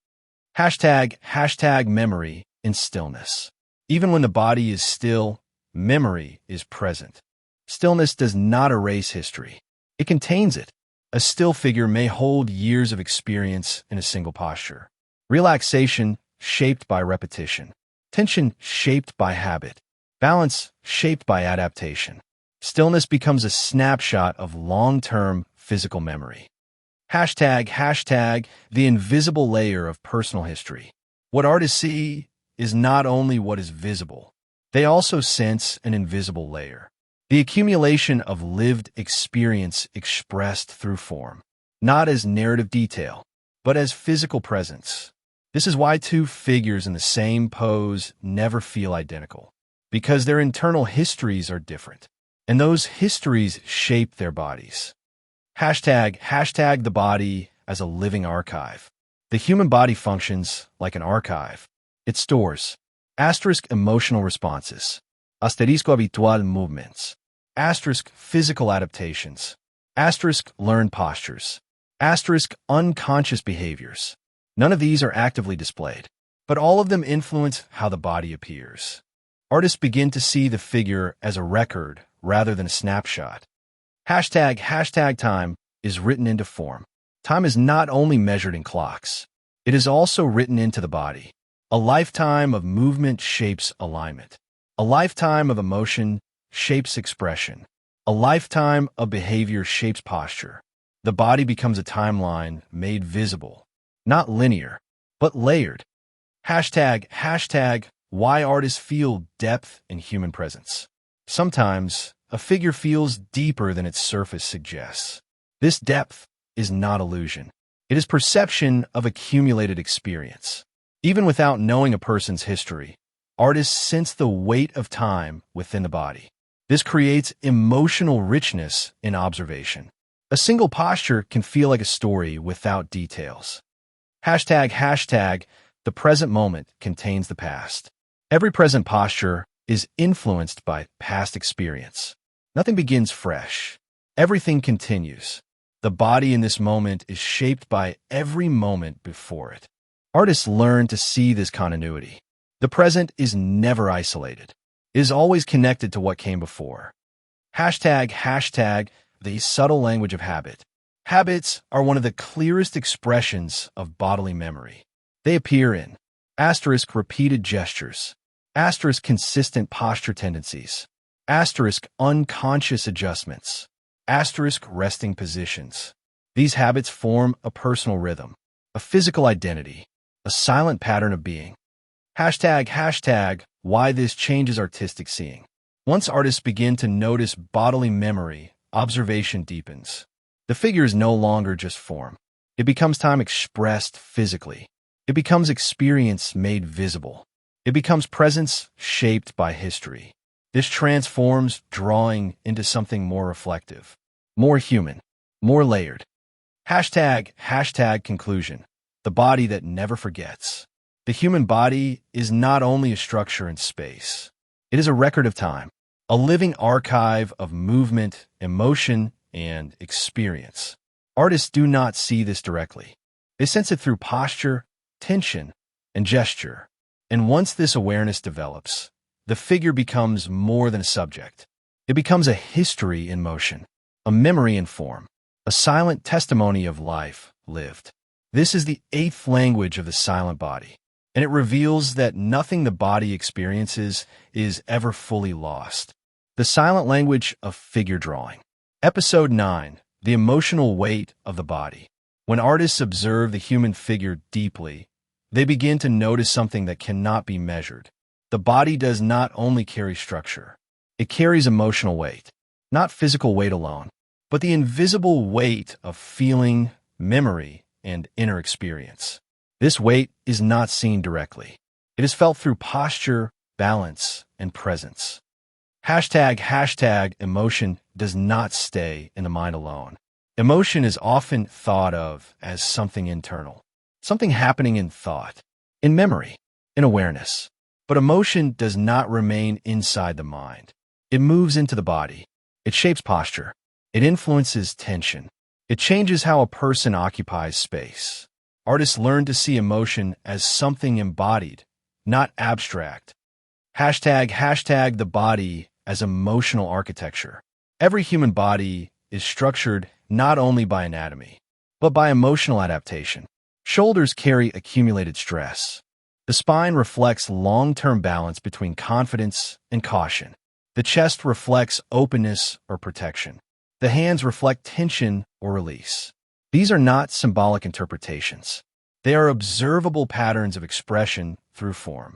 Hashtag memory in stillness. Even when the body is still, memory is present. Stillness does not erase history. It contains it. A still figure may hold years of experience in a single posture. Relaxation shaped by repetition. Tension shaped by habit. Balance shaped by adaptation. Stillness becomes a snapshot of long-term physical memory. Hashtag the invisible layer of personal history. What artists see is not only what is visible. They also sense an invisible layer. The accumulation of lived experience expressed through form, not as narrative detail, but as physical presence. This is why two figures in the same pose never feel identical, because their internal histories are different, and those histories shape their bodies. Hashtag the body as a living archive. The human body functions like an archive. It stores emotional responses, habitual movements, physical adaptations, learned postures, unconscious behaviors. None of these are actively displayed, but all of them influence how the body appears. Artists begin to see the figure as a record rather than a snapshot. Hashtag time is written into form. Time is not only measured in clocks, it is also written into the body. A lifetime of movement shapes alignment. A lifetime of emotion shapes expression. A lifetime of behavior shapes posture. The body becomes a timeline made visible, not linear, but layered. Hashtag why artists feel depth in human presence. Sometimes, a figure feels deeper than its surface suggests. This depth is not illusion. It is perception of accumulated experience. Even without knowing a person's history, artists sense the weight of time within the body. This creates emotional richness in observation. A single posture can feel like a story without details. Hashtag the present moment contains the past. Every present posture is influenced by past experience. Nothing begins fresh. Everything continues. The body in this moment is shaped by every moment before it. Artists learn to see this continuity. The present is never isolated. It is always connected to what came before. Hashtag the subtle language of habit. Habits are one of the clearest expressions of bodily memory. They appear in repeated gestures, consistent posture tendencies, unconscious adjustments, resting positions. These habits form a personal rhythm, a physical identity, a silent pattern of being. Hashtag why this changes artistic seeing. Once artists begin to notice bodily memory, observation deepens. The figure is no longer just form. It becomes time expressed physically. It becomes experience made visible. It becomes presence shaped by history. This transforms drawing into something more reflective, more human, more layered. Hashtag conclusion. The body that never forgets. The human body is not only a structure in space. It is a record of time, a living archive of movement, emotion, and experience. Artists do not see this directly. They sense it through posture, tension, and gesture. And once this awareness develops, the figure becomes more than a subject. It becomes a history in motion, a memory in form, a silent testimony of life lived. This is the eighth language of the silent body, and it reveals that nothing the body experiences is ever fully lost. The silent language of figure drawing. Episode 9. The emotional weight of the body. When artists observe the human figure deeply, they begin to notice something that cannot be measured. The body does not only carry structure, it carries emotional weight, not physical weight alone, but the invisible weight of feeling, memory, and inner experience. This weight is not seen directly. It is felt through posture, balance, and presence. Hashtag emotion does not stay in the mind alone. Emotion is often thought of as something internal, something happening in thought, in memory, in awareness. But emotion does not remain inside the mind. It moves into the body. It shapes posture. It influences tension. It changes how a person occupies space. Artists learn to see emotion as something embodied, not abstract. Hashtag the body as emotional architecture. Every human body is structured not only by anatomy, but by emotional adaptation. Shoulders carry accumulated stress. The spine reflects long-term balance between confidence and caution. The chest reflects openness or protection. The hands reflect tension or release. These are not symbolic interpretations. They are observable patterns of expression through form.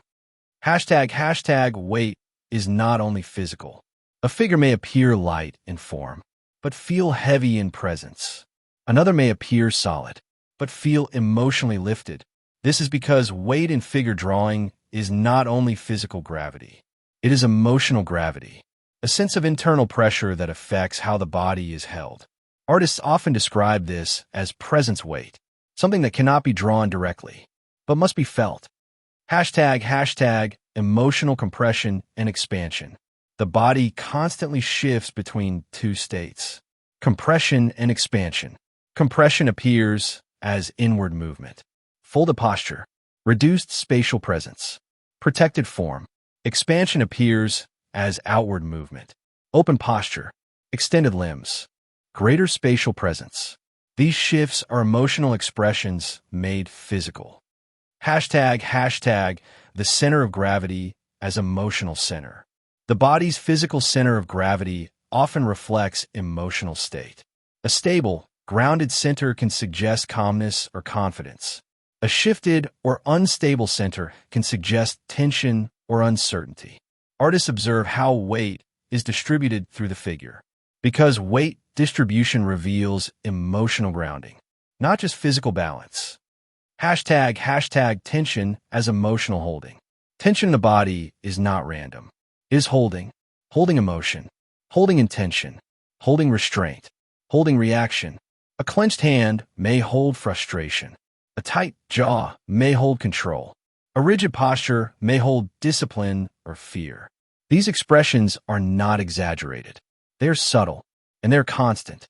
Hashtag weight is not only physical. A figure may appear light in form, but feel heavy in presence. Another may appear solid, but feel emotionally lifted. This is because weight in figure drawing is not only physical gravity. It is emotional gravity, a sense of internal pressure that affects how the body is held. Artists often describe this as presence weight, something that cannot be drawn directly, but must be felt. Hashtag emotional compression and expansion. The body constantly shifts between two states, compression and expansion. Compression appears as inward movement, Folded posture. Reduced spatial presence. Protected form. Expansion appears as outward movement. Open posture. Extended limbs. Greater spatial presence. These shifts are emotional expressions made physical. Hashtag the center of gravity as emotional center. The body's physical center of gravity often reflects emotional state. A stable, grounded center can suggest calmness or confidence. A shifted or unstable center can suggest tension or uncertainty. Artists observe how weight is distributed through the figure. Because weight distribution reveals emotional grounding, not just physical balance. Hashtag tension as emotional holding. Tension in the body is not random. It is holding emotion, holding intention, holding restraint, holding reaction. A clenched hand may hold frustration. A tight jaw may hold control. A rigid posture may hold discipline or fear. These expressions are not exaggerated. They're subtle, and they're constant.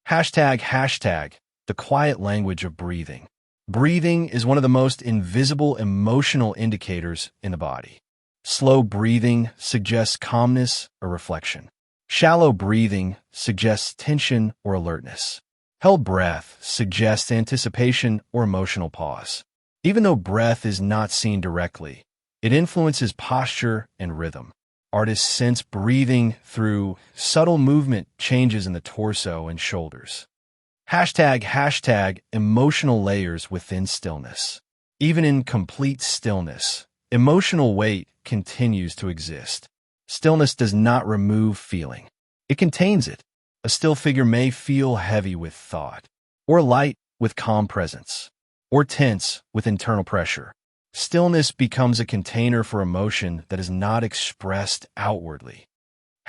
Hashtag the quiet language of breathing. Breathing is one of the most invisible emotional indicators in the body. Slow breathing suggests calmness or reflection. Shallow breathing suggests tension or alertness. Held breath suggests anticipation or emotional pause. Even though breath is not seen directly, it influences posture and rhythm. Artists sense breathing through subtle movement changes in the torso and shoulders. Hashtag emotional layers within stillness. Even in complete stillness, emotional weight continues to exist. Stillness does not remove feeling. It contains it. A still figure may feel heavy with thought, or light with calm presence, or tense with internal pressure. Stillness becomes a container for emotion that is not expressed outwardly.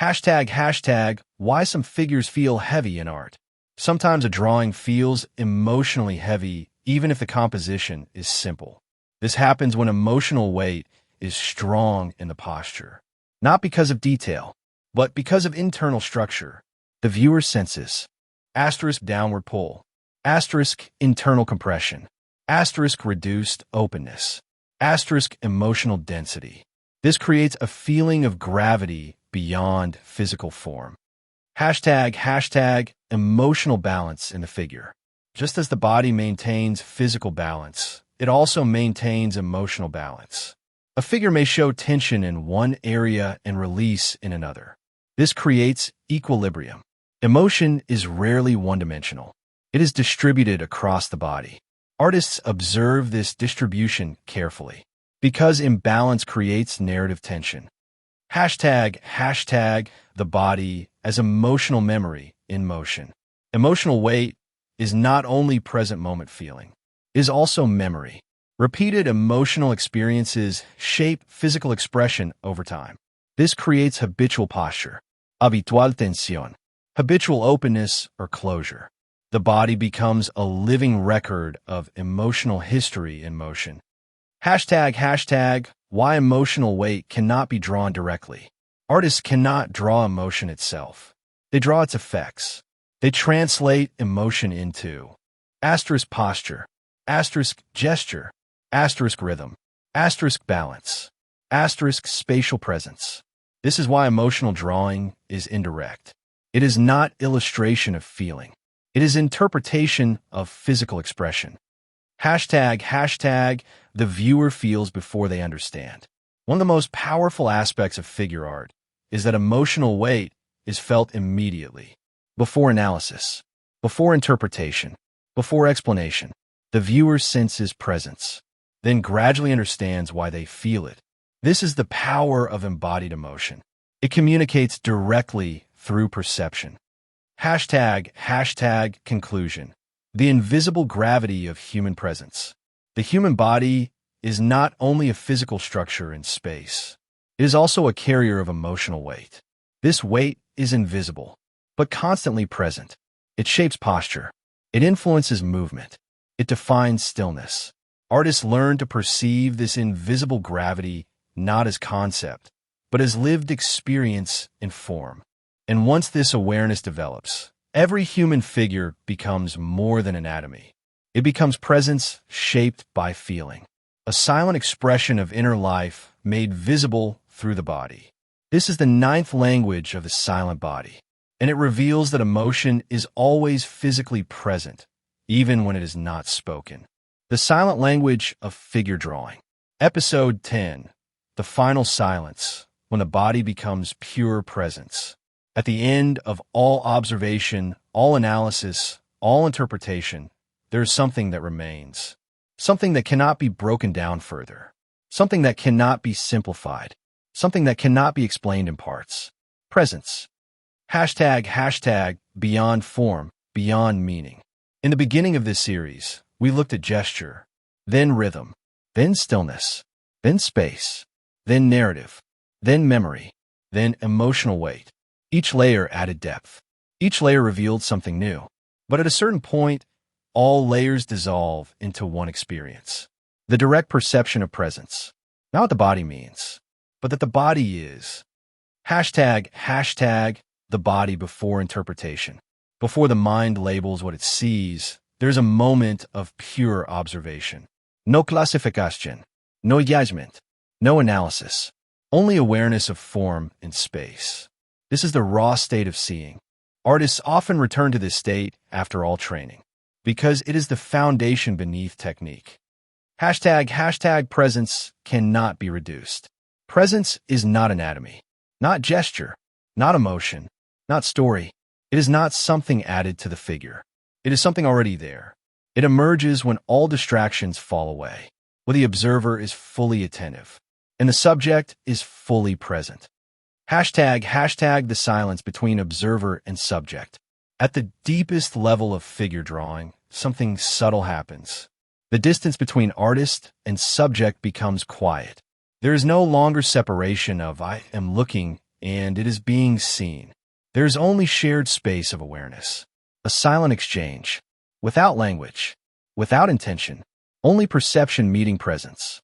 Hashtag why some figures feel heavy in art. Sometimes a drawing feels emotionally heavy even if the composition is simple. This happens when emotional weight is strong in the posture, not because of detail, but because of internal structure. The viewer senses * downward pull, * internal compression, * reduced openness, * emotional density. This creates a feeling of gravity beyond physical form. Hashtag emotional balance in the figure. Just as the body maintains physical balance, it also maintains emotional balance. A figure may show tension in one area and release in another. This creates equilibrium. Emotion is rarely one-dimensional. It is distributed across the body. Artists observe this distribution carefully, because imbalance creates narrative tension. Hashtag the body as emotional memory in motion. Emotional weight is not only present moment feeling, it is also memory. Repeated emotional experiences shape physical expression over time. This creates habitual posture, habitual tensión, habitual openness or closure. The body becomes a living record of emotional history in motion. Hashtag why emotional weight cannot be drawn directly. Artists cannot draw emotion itself. They draw its effects. They translate emotion into posture, gesture, rhythm, balance, spatial presence. This is why emotional drawing is indirect. It is not illustration of feeling. It is interpretation of physical expression. Hashtag the viewer feels before they understand. One of the most powerful aspects of figure art is that emotional weight is felt immediately. Before analysis, before interpretation, before explanation, the viewer senses presence, then gradually understands why they feel it. This is the power of embodied emotion. It communicates directly through perception. Hashtag conclusion. The invisible gravity of human presence. The human body is not only a physical structure in space. It is also a carrier of emotional weight. This weight is invisible, but constantly present. It shapes posture. It influences movement. It defines stillness. Artists learn to perceive this invisible gravity not as concept, but as lived experience in form. And once this awareness develops, every human figure becomes more than anatomy. It becomes presence shaped by feeling, a silent expression of inner life made visible through the body. This is the ninth language of the silent body, and it reveals that emotion is always physically present, even when it is not spoken. The silent language of figure drawing. Episode 10. The final silence, when the body becomes pure presence. At the end of all observation, all analysis, all interpretation, there is something that remains. Something that cannot be broken down further. Something that cannot be simplified. Something that cannot be explained in parts. Presence. Hashtag beyond form, beyond meaning. In the beginning of this series, we looked at gesture, then rhythm, then stillness, then space, then narrative, then memory, then emotional weight. Each layer added depth. Each layer revealed something new. But at a certain point, all layers dissolve into one experience. The direct perception of presence. Not what the body means, but that the body is. Hashtag the body before interpretation. Before the mind labels what it sees, there's a moment of pure observation. No clasification, no judgment, no analysis, only awareness of form and space. This is the raw state of seeing. Artists often return to this state after all training, because it is the foundation beneath technique. Hashtag presence cannot be reduced. Presence is not anatomy, not gesture, not emotion, not story. It is not something added to the figure. It is something already there. It emerges when all distractions fall away, when the observer is fully attentive, and the subject is fully present. Hashtag the silence between observer and subject. At the deepest level of figure drawing, something subtle happens. The distance between artist and subject becomes quiet. There is no longer separation of I am looking and it is being seen. There is only shared space of awareness, a silent exchange, without language, without intention, only perception meeting presence.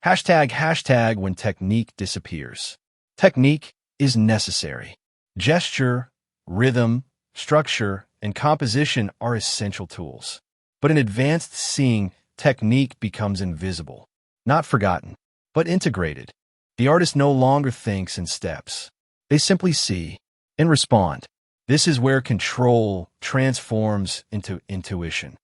Hashtag when technique disappears. Technique is necessary. Gesture, rhythm, structure, and composition are essential tools. But in advanced seeing, technique becomes invisible, not forgotten, but integrated. The artist no longer thinks in steps. They simply see and respond. This is where control transforms into intuition.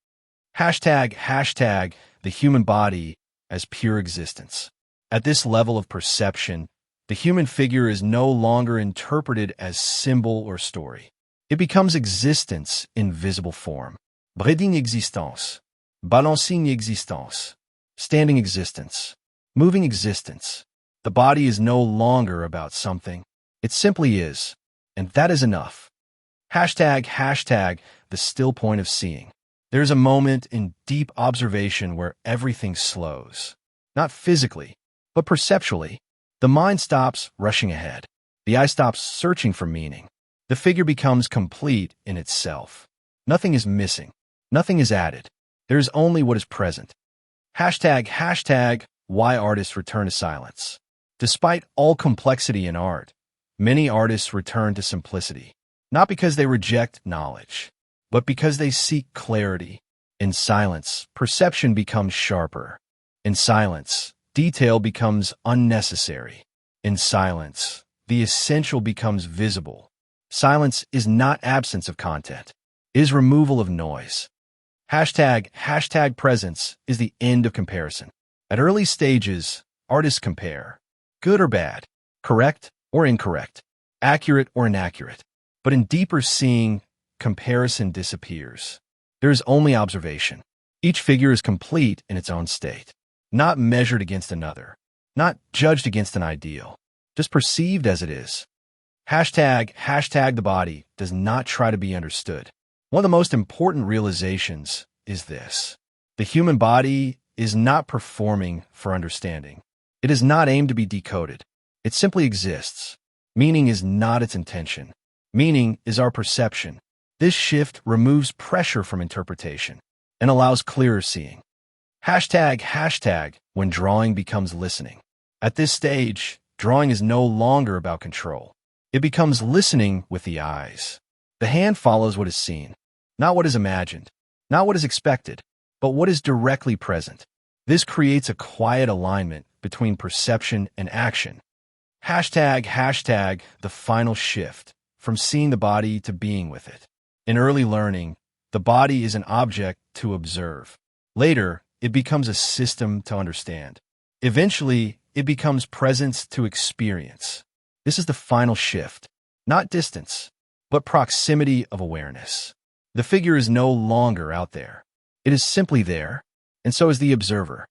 Hashtag the human body as pure existence. At this level of perception, the human figure is no longer interpreted as symbol or story. It becomes existence in visible form. Breathing existence, balancing existence, standing existence, moving existence. The body is no longer about something. It simply is, and that is enough. Hashtag the still point of seeing. There's a moment in deep observation where everything slows. Not physically, but perceptually. The mind stops rushing ahead. The eye stops searching for meaning. The figure becomes complete in itself. Nothing is missing. Nothing is added. There is only what is present. Hashtag why artists return to silence. Despite all complexity in art, many artists return to simplicity. Not because they reject knowledge, but because they seek clarity. In silence, perception becomes sharper. In silence, detail becomes unnecessary. In silence, the essential becomes visible. Silence is not absence of content. It is removal of noise. Hashtag presence is the end of comparison. At early stages, artists compare. Good or bad, correct or incorrect, accurate or inaccurate. But in deeper seeing, comparison disappears. There is only observation. Each figure is complete in its own state, not measured against another, not judged against an ideal, just perceived as it is. Hashtag the body does not try to be understood. One of the most important realizations is this. The human body is not performing for understanding. It is not aimed to be decoded. It simply exists. Meaning is not its intention. Meaning is our perception. This shift removes pressure from interpretation and allows clearer seeing. Hashtag when drawing becomes listening. At this stage, drawing is no longer about control. It becomes listening with the eyes. The hand follows what is seen, not what is imagined, not what is expected, but what is directly present. This creates a quiet alignment between perception and action. Hashtag the final shift from seeing the body to being with it. In early learning, the body is an object to observe. Later, it becomes a system to understand. Eventually, it becomes presence to experience. This is the final shift, not distance, but proximity of awareness. The figure is no longer out there. It is simply there, and so is the observer.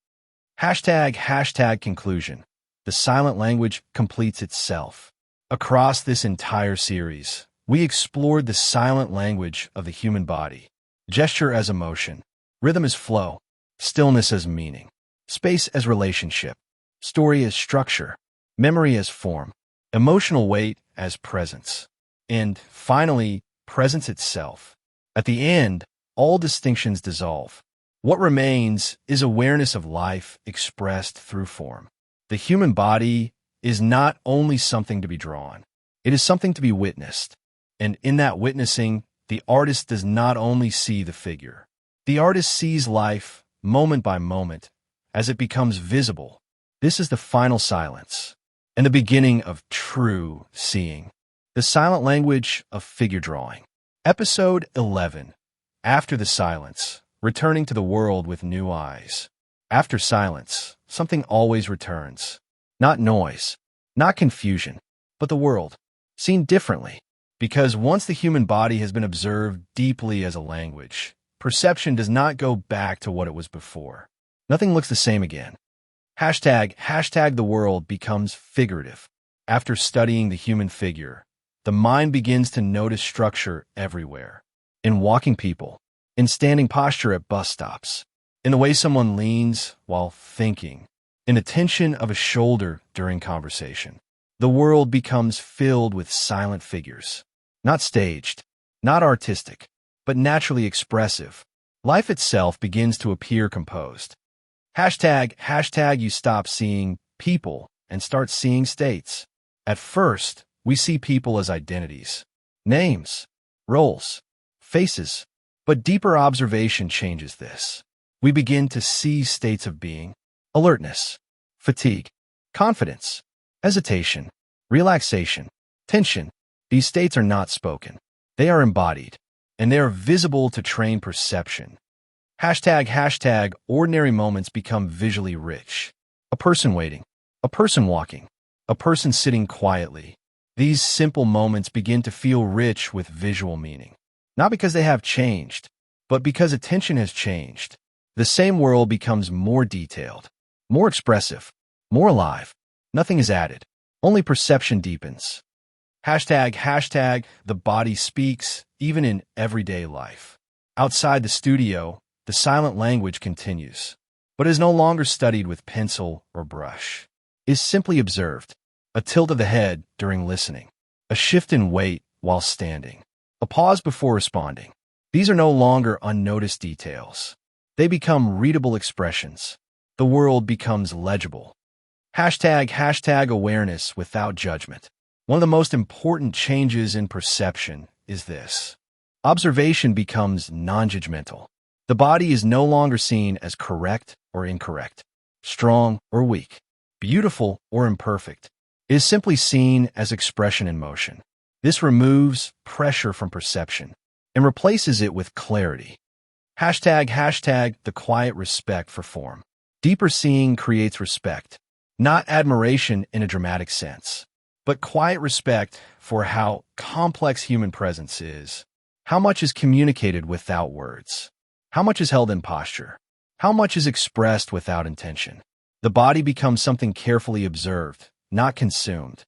Hashtag conclusion. The silent language completes itself. Across this entire series, we explored the silent language of the human body. Gesture as emotion, rhythm as flow, stillness as meaning, space as relationship, story as structure, memory as form, emotional weight as presence, and finally, presence itself. At the end, all distinctions dissolve. What remains is awareness of life expressed through form. The human body is not only something to be drawn, it is something to be witnessed. And in that witnessing, the artist does not only see the figure. The artist sees life, moment by moment, as it becomes visible. This is the final silence, and the beginning of true seeing. The silent language of figure drawing. Episode 11. After the silence, returning to the world with new eyes. After silence, something always returns. Not noise, not confusion, but the world, seen differently. Because once the human body has been observed deeply as a language, perception does not go back to what it was before. Nothing looks the same again. Hashtag the world becomes figurative. After studying the human figure, the mind begins to notice structure everywhere. In walking people, in standing posture at bus stops, in the way someone leans while thinking, in the tension of a shoulder during conversation. The world becomes filled with silent figures. Not staged, not artistic, but naturally expressive. Life itself begins to appear composed. Hashtag you stop seeing people and start seeing states. At first, we see people as identities, names, roles, faces, but deeper observation changes this. We begin to see states of being, alertness, fatigue, confidence, hesitation, relaxation, tension. These states are not spoken. They are embodied, and they are visible to train perception. Hashtag ordinary moments become visually rich. A person waiting, a person walking, a person sitting quietly. These simple moments begin to feel rich with visual meaning. Not because they have changed, but because attention has changed. The same world becomes more detailed, more expressive, more alive. Nothing is added. Only perception deepens. Hashtag the body speaks, even in everyday life. Outside the studio, the silent language continues, but is no longer studied with pencil or brush. It is simply observed. A tilt of the head during listening, a shift in weight while standing, a pause before responding. These are no longer unnoticed details. They become readable expressions. The world becomes legible. Hashtag awareness without judgment. One of the most important changes in perception is this. Observation becomes non-judgmental. The body is no longer seen as correct or incorrect, strong or weak, beautiful or imperfect. It is simply seen as expression in motion. This removes pressure from perception and replaces it with clarity. Hashtag the quiet respect for form. Deeper seeing creates respect, not admiration in a dramatic sense, but quiet respect for how complex human presence is. How much is communicated without words? How much is held in posture? How much is expressed without intention? The body becomes something carefully observed, not consumed.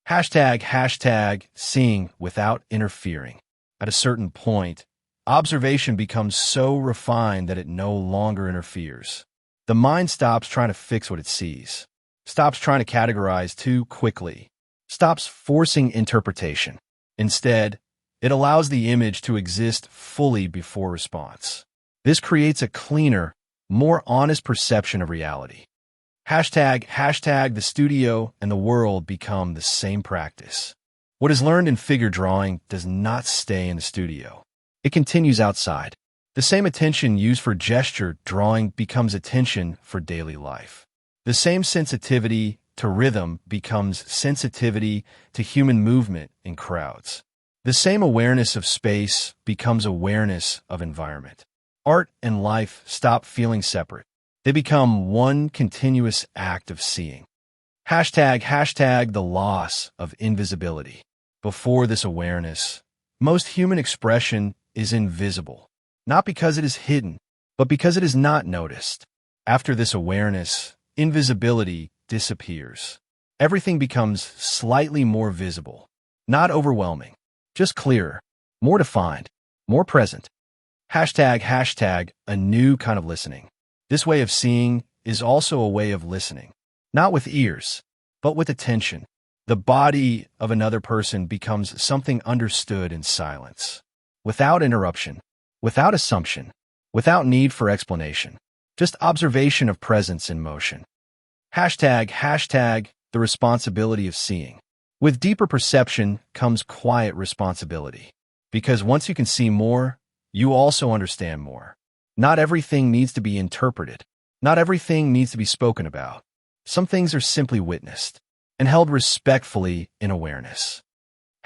Hashtag seeing without interfering. At a certain point, observation becomes so refined that it no longer interferes. The mind stops trying to fix what it sees, stops trying to categorize too quickly, stops forcing interpretation. Instead, it allows the image to exist fully before response. This creates a cleaner, more honest perception of reality. Hashtag the studio and the world become the same practice. What is learned in figure drawing does not stay in the studio. It continues outside. The same attention used for gesture drawing becomes attention for daily life. The same sensitivity to rhythm becomes sensitivity to human movement in crowds. The same awareness of space becomes awareness of environment. Art and life stop feeling separate. They become one continuous act of seeing. Hashtag the loss of invisibility. Before this awareness, most human expression is invisible, not because it is hidden, but because it is not noticed. After this awareness, invisibility disappears. Everything becomes slightly more visible, not overwhelming, just clearer, more defined, more present. Hashtag a new kind of listening. This way of seeing is also a way of listening, not with ears, but with attention. The body of another person becomes something understood in silence, without interruption, without assumption, without need for explanation, just observation of presence in motion. Hashtag the responsibility of seeing. With deeper perception comes quiet responsibility, because once you can see more, you also understand more. Not everything needs to be interpreted. Not everything needs to be spoken about. Some things are simply witnessed and held respectfully in awareness.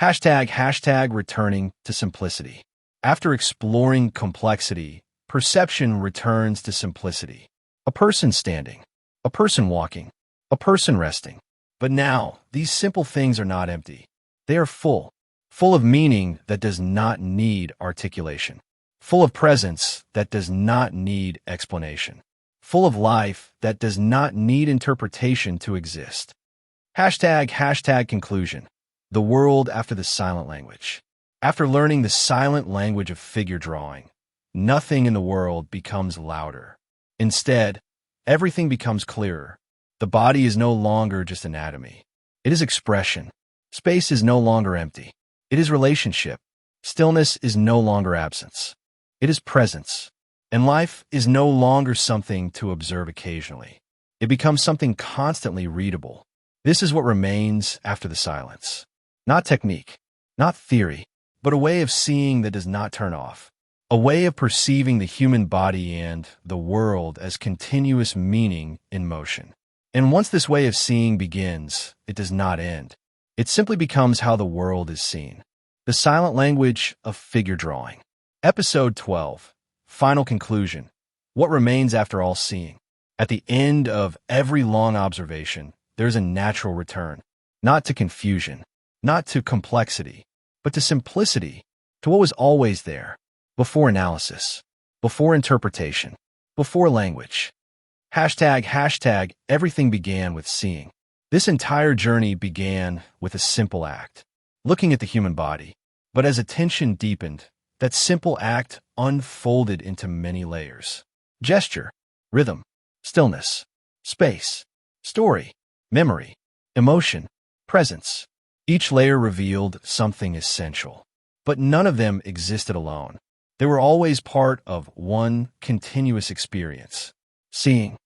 Hashtag returning to simplicity. After exploring complexity, perception returns to simplicity. A person standing, a person walking, a person resting. But now, these simple things are not empty. They are full of meaning that does not need articulation, full of presence that does not need explanation, full of life that does not need interpretation to exist. Hashtag conclusion. The world after the silent language. After learning the silent language of figure drawing, nothing in the world becomes louder. Instead, everything becomes clearer. The body is no longer just anatomy. It is expression. Space is no longer empty. It is relationship. Stillness is no longer absence. It is presence. And life is no longer something to observe occasionally. It becomes something constantly readable. This is what remains after the silence. Not technique, not theory, but a way of seeing that does not turn off. A way of perceiving the human body and the world as continuous meaning in motion. And once this way of seeing begins, it does not end. It simply becomes how the world is seen. The silent language of figure drawing. Episode 12. Final conclusion. What remains after all seeing? At the end of every long observation, there is a natural return. Not to confusion, not to complexity, but to simplicity, to what was always there, before analysis, before interpretation, before language. Hashtag everything began with seeing. This entire journey began with a simple act, looking at the human body. But as attention deepened, that simple act unfolded into many layers. Gesture, rhythm, stillness, space, story, memory, emotion, presence. Each layer revealed something essential, but none of them existed alone. They were always part of one continuous experience. Seeing.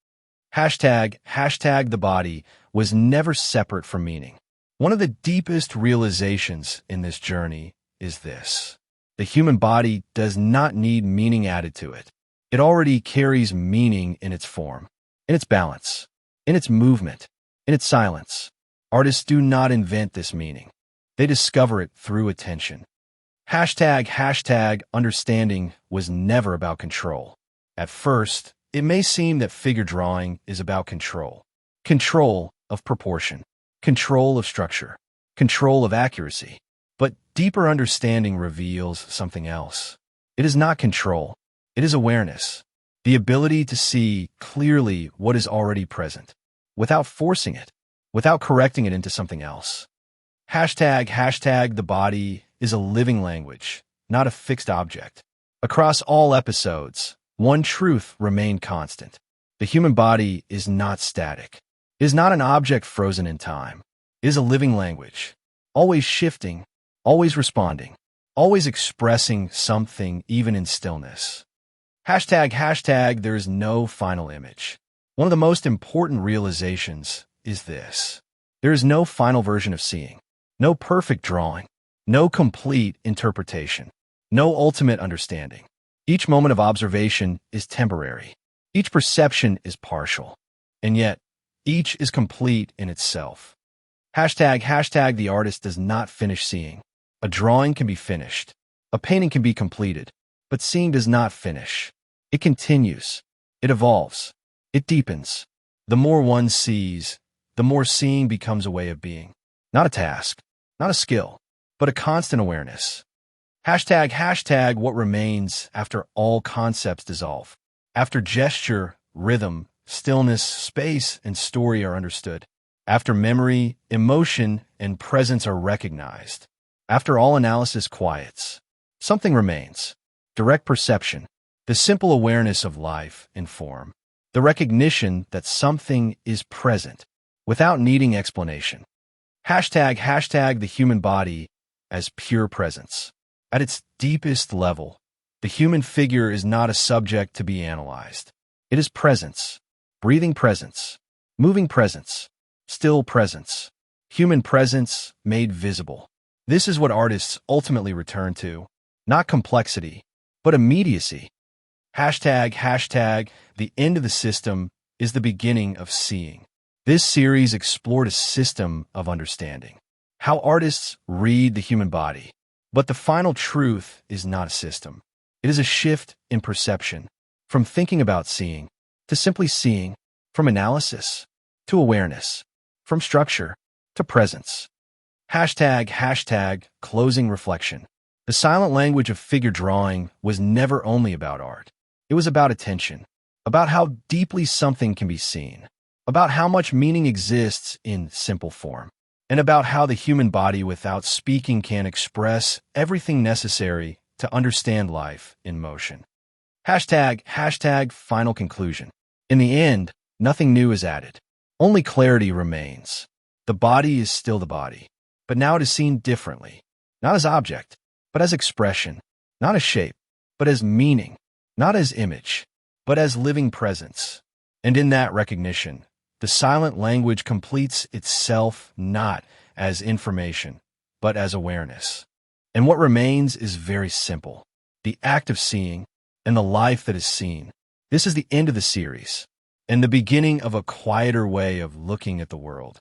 Hashtag the body was never separate from meaning. One of the deepest realizations in this journey is this. The human body does not need meaning added to it. It already carries meaning in its form, in its balance, in its movement, in its silence. Artists do not invent this meaning. They discover it through attention. Hashtag understanding was never about control. At first, it may seem that figure drawing is about control. Control of proportion, control of structure, control of accuracy. But deeper understanding reveals something else. It is not control. It is awareness. The ability to see clearly what is already present, without forcing it, without correcting it into something else. Hashtag the body is a living language, not a fixed object. Across all episodes, one truth remained constant. The human body is not static. It is not an object frozen in time. It is a living language, always shifting, always responding, always expressing something even in stillness. Hashtag there is no final image. One of the most important realizations is this. There is no final version of seeing, no perfect drawing, no complete interpretation, no ultimate understanding. Each moment of observation is temporary. Each perception is partial. And yet, each is complete in itself. Hashtag the artist does not finish seeing. A drawing can be finished. A painting can be completed. But seeing does not finish. It continues. It evolves. It deepens. The more one sees, the more seeing becomes a way of being. Not a task, not a skill, but a constant awareness. Hashtag what remains after all concepts dissolve. After gesture, rhythm, stillness, space, and story are understood. After memory, emotion, and presence are recognized. After all analysis quiets, something remains. Direct perception, the simple awareness of life and form. The recognition that something is present without needing explanation. Hashtag the human body as pure presence. At its deepest level, the human figure is not a subject to be analyzed. It is presence, breathing presence, moving presence, still presence, human presence made visible. This is what artists ultimately return to, not complexity, but immediacy. Hashtag the end of the system is the beginning of seeing. This series explored a system of understanding, how artists read the human body. But the final truth is not a system. It is a shift in perception, from thinking about seeing to simply seeing, from analysis to awareness, from structure to presence. Hashtag closing reflection. The silent language of figure drawing was never only about art. It was about attention, about how deeply something can be seen, about how much meaning exists in simple form, and about how the human body without speaking can express everything necessary to understand life in motion. Hashtag final conclusion. In the end, nothing new is added. Only clarity remains. The body is still the body, but now it is seen differently, not as object, but as expression, not as shape, but as meaning, not as image, but as living presence. And in that recognition, the silent language completes itself not as information, but as awareness. And what remains is very simple: the act of seeing and the life that is seen. This is the end of the series, and the beginning of a quieter way of looking at the world.